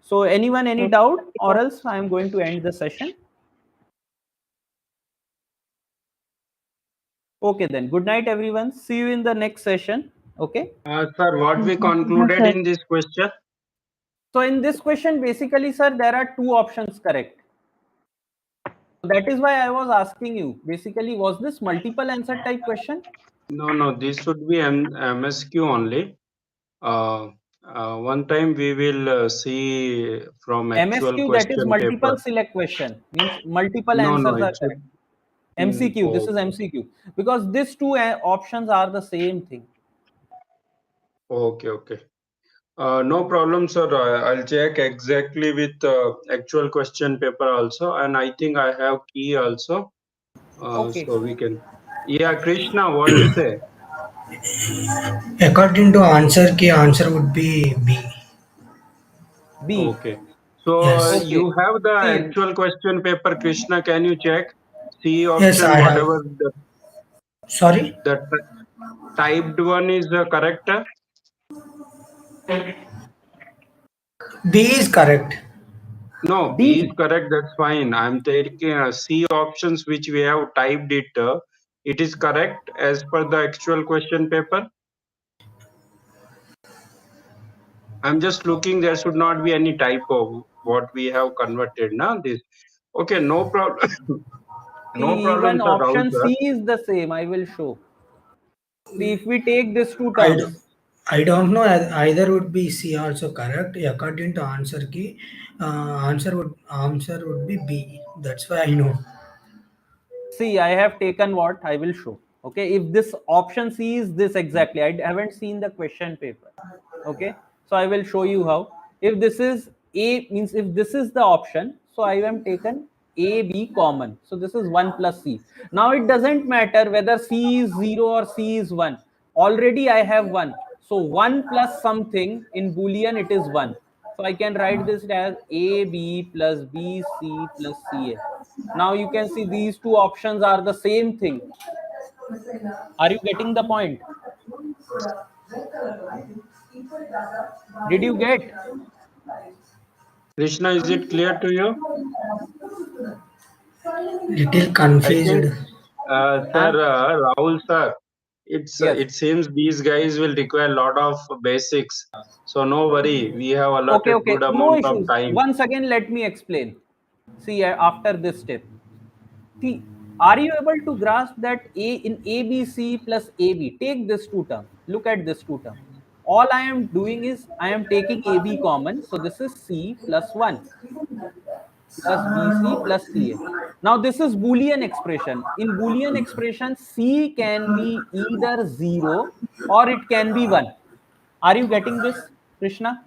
B: So anyone, any
C: Okay.
B: doubt, or else I am going to end the session. Okay then. Good night, everyone. See you in the next session. Okay.
A: Sir, what we
C: Yes,
A: concluded
C: sir.
A: in this question?
B: So in this question, basically, sir, there are two options correct. That is why I was asking you. Basically, was this multiple answer type question?
A: No, this should be MSQ only. One time we will see from actual
B: MSQ, that is
A: question
B: multiple
A: paper.
B: select question, means multiple
A: No,
B: answers
A: it
B: are correct.
A: should.
B: MCQ, this is
A: Okay.
B: MCQ, because these two options are the same thing.
A: Okay. No problem, sir. I'll check exactly with actual question paper also, and I think I have key also.
B: Okay.
A: So we can. Yeah, Krishna, what you say?
E: According to answer, key answer would be B.
B: B.
A: Okay. So
E: Yes.
B: Okay.
A: you have the
B: See,
A: actual question paper, Krishna. Can you check? C
E: Yes,
A: option,
E: I have.
A: whatever
E: Sorry?
A: the typed one is correct.
E: B is correct.
A: No, B is
B: D.
A: correct. That's fine. I'm taking C options which we have typed it. It is correct as per the actual question paper. I'm just looking. There should not be any typo. What we have converted now this. Okay, no problem. No
B: See, even
A: problem, sir. Rahul
B: option
A: sir.
B: C is the same. I will show. See, if we take these two
E: I, do,
B: terms,
E: I don't know. Either would be C also correct. According to answer key, answer would be B. That's why I know.
B: see, I have taken what I will show. Okay, if this option C is this exactly, I haven't seen the question paper. Okay, so I will show you how. If this is A, means if this is the option, so I am taken A, B common. So this is 1 plus C. Now it doesn't matter whether C is 0 or C is 1. Already I have 1. So 1 plus something in Boolean, it is 1. So I can write this as AB plus BC plus CA. Now you can see these two options are the same thing. Are you getting the point? Did you get?
A: Krishna, is it clear to you?
E: Little
A: I think,
E: confused.
A: sir,
B: Huh?
A: Rahul sir,
B: Yes.
A: it seems these guys will require a lot of basics. So no worry, we have
B: Okay,
A: allotted
B: okay.
A: good
B: No
A: amount of
B: issues.
A: time.
B: Once again, let me explain. See, after this step. See, are you able to grasp that A in ABC plus AB? Take this two term. Look at this two term. All I am doing is I am taking AB common. So this is C plus 1 plus BC plus CA. Now this is Boolean expression. In Boolean expression, C can be either 0 or it can be 1. Are you getting this, Krishna?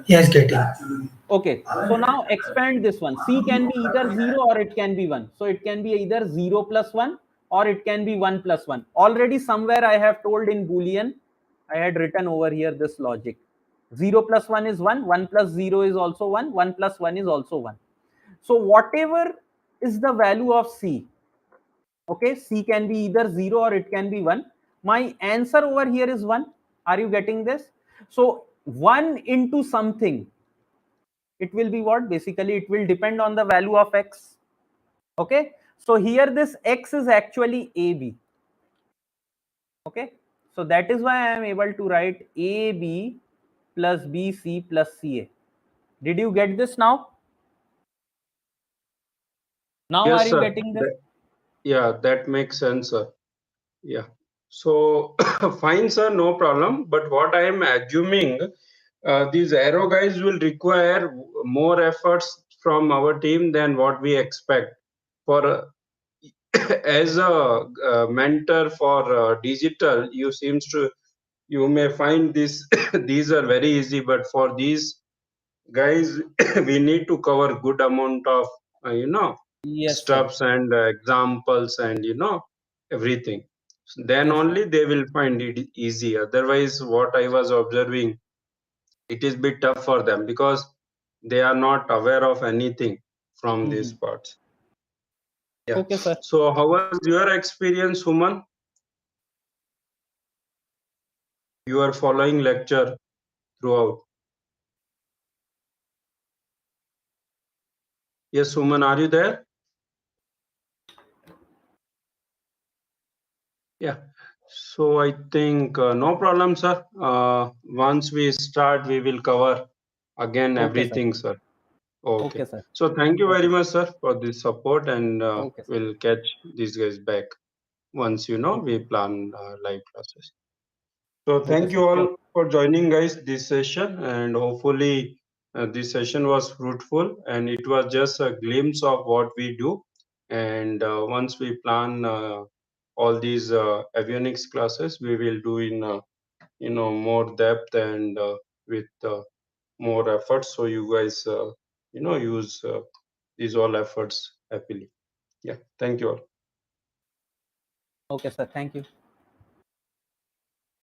E: Yes, getting.
B: Okay, so now expand this one. C can be either 0 or it can be 1. So it can be either 0 plus 1 or it can be 1 plus 1. Already somewhere I have told in Boolean, I had written over here this logic. 0 plus 1 is 1, 1 plus 0 is also 1, 1 plus 1 is also 1. So whatever is the value of C, okay, C can be either 0 or it can be 1. My answer over here is 1. Are you getting this? So 1 into something, it will be what? Basically, it will depend on the value of X. Okay. So here this X is actually AB. Okay. So that is why I am able to write AB plus BC plus CA. Did you get this now? Now are
A: Yes,
B: you
A: sir.
B: getting this?
A: Yeah, that makes sense, sir. Yeah. So fine, sir, no problem. But what I am assuming, these aero guys will require more efforts from our team than what we expect. For as a mentor for digital, you may find this these are very easy, but for these guys, we need to cover good amount of
B: Yes, sir.
A: stuffs and examples and everything. Then
B: Yes, sir.
A: only they will find it easy. Otherwise, what I was observing, it is bit tough for them because they are not aware of anything from these
B: Mhm.
A: parts. Yeah.
B: Okay, sir.
A: So how was your experience, Human? You are following lecture throughout. Yes, Human, are you there? Yeah. So I think no problem, sir. Once we start, we will cover again
B: Okay, sir.
A: everything, sir. Okay.
B: Okay, sir.
A: So thank you very
B: Okay, sir.
A: much, sir, for this support, and
B: Okay, sir.
A: we'll catch these guys back once
B: Okay,
A: we
B: sir.
A: plan live classes. So
B: Okay,
A: thank
B: sir.
A: you
B: Sure.
A: all for joining, guys, this session, and hopefully this session was fruitful, and it was just a glimpse of what we do. And once we plan all these avionics classes, we will do in more depth and with more efforts, so you guys use these all efforts happily. Yeah, thank you all.
B: Okay, sir. Thank you.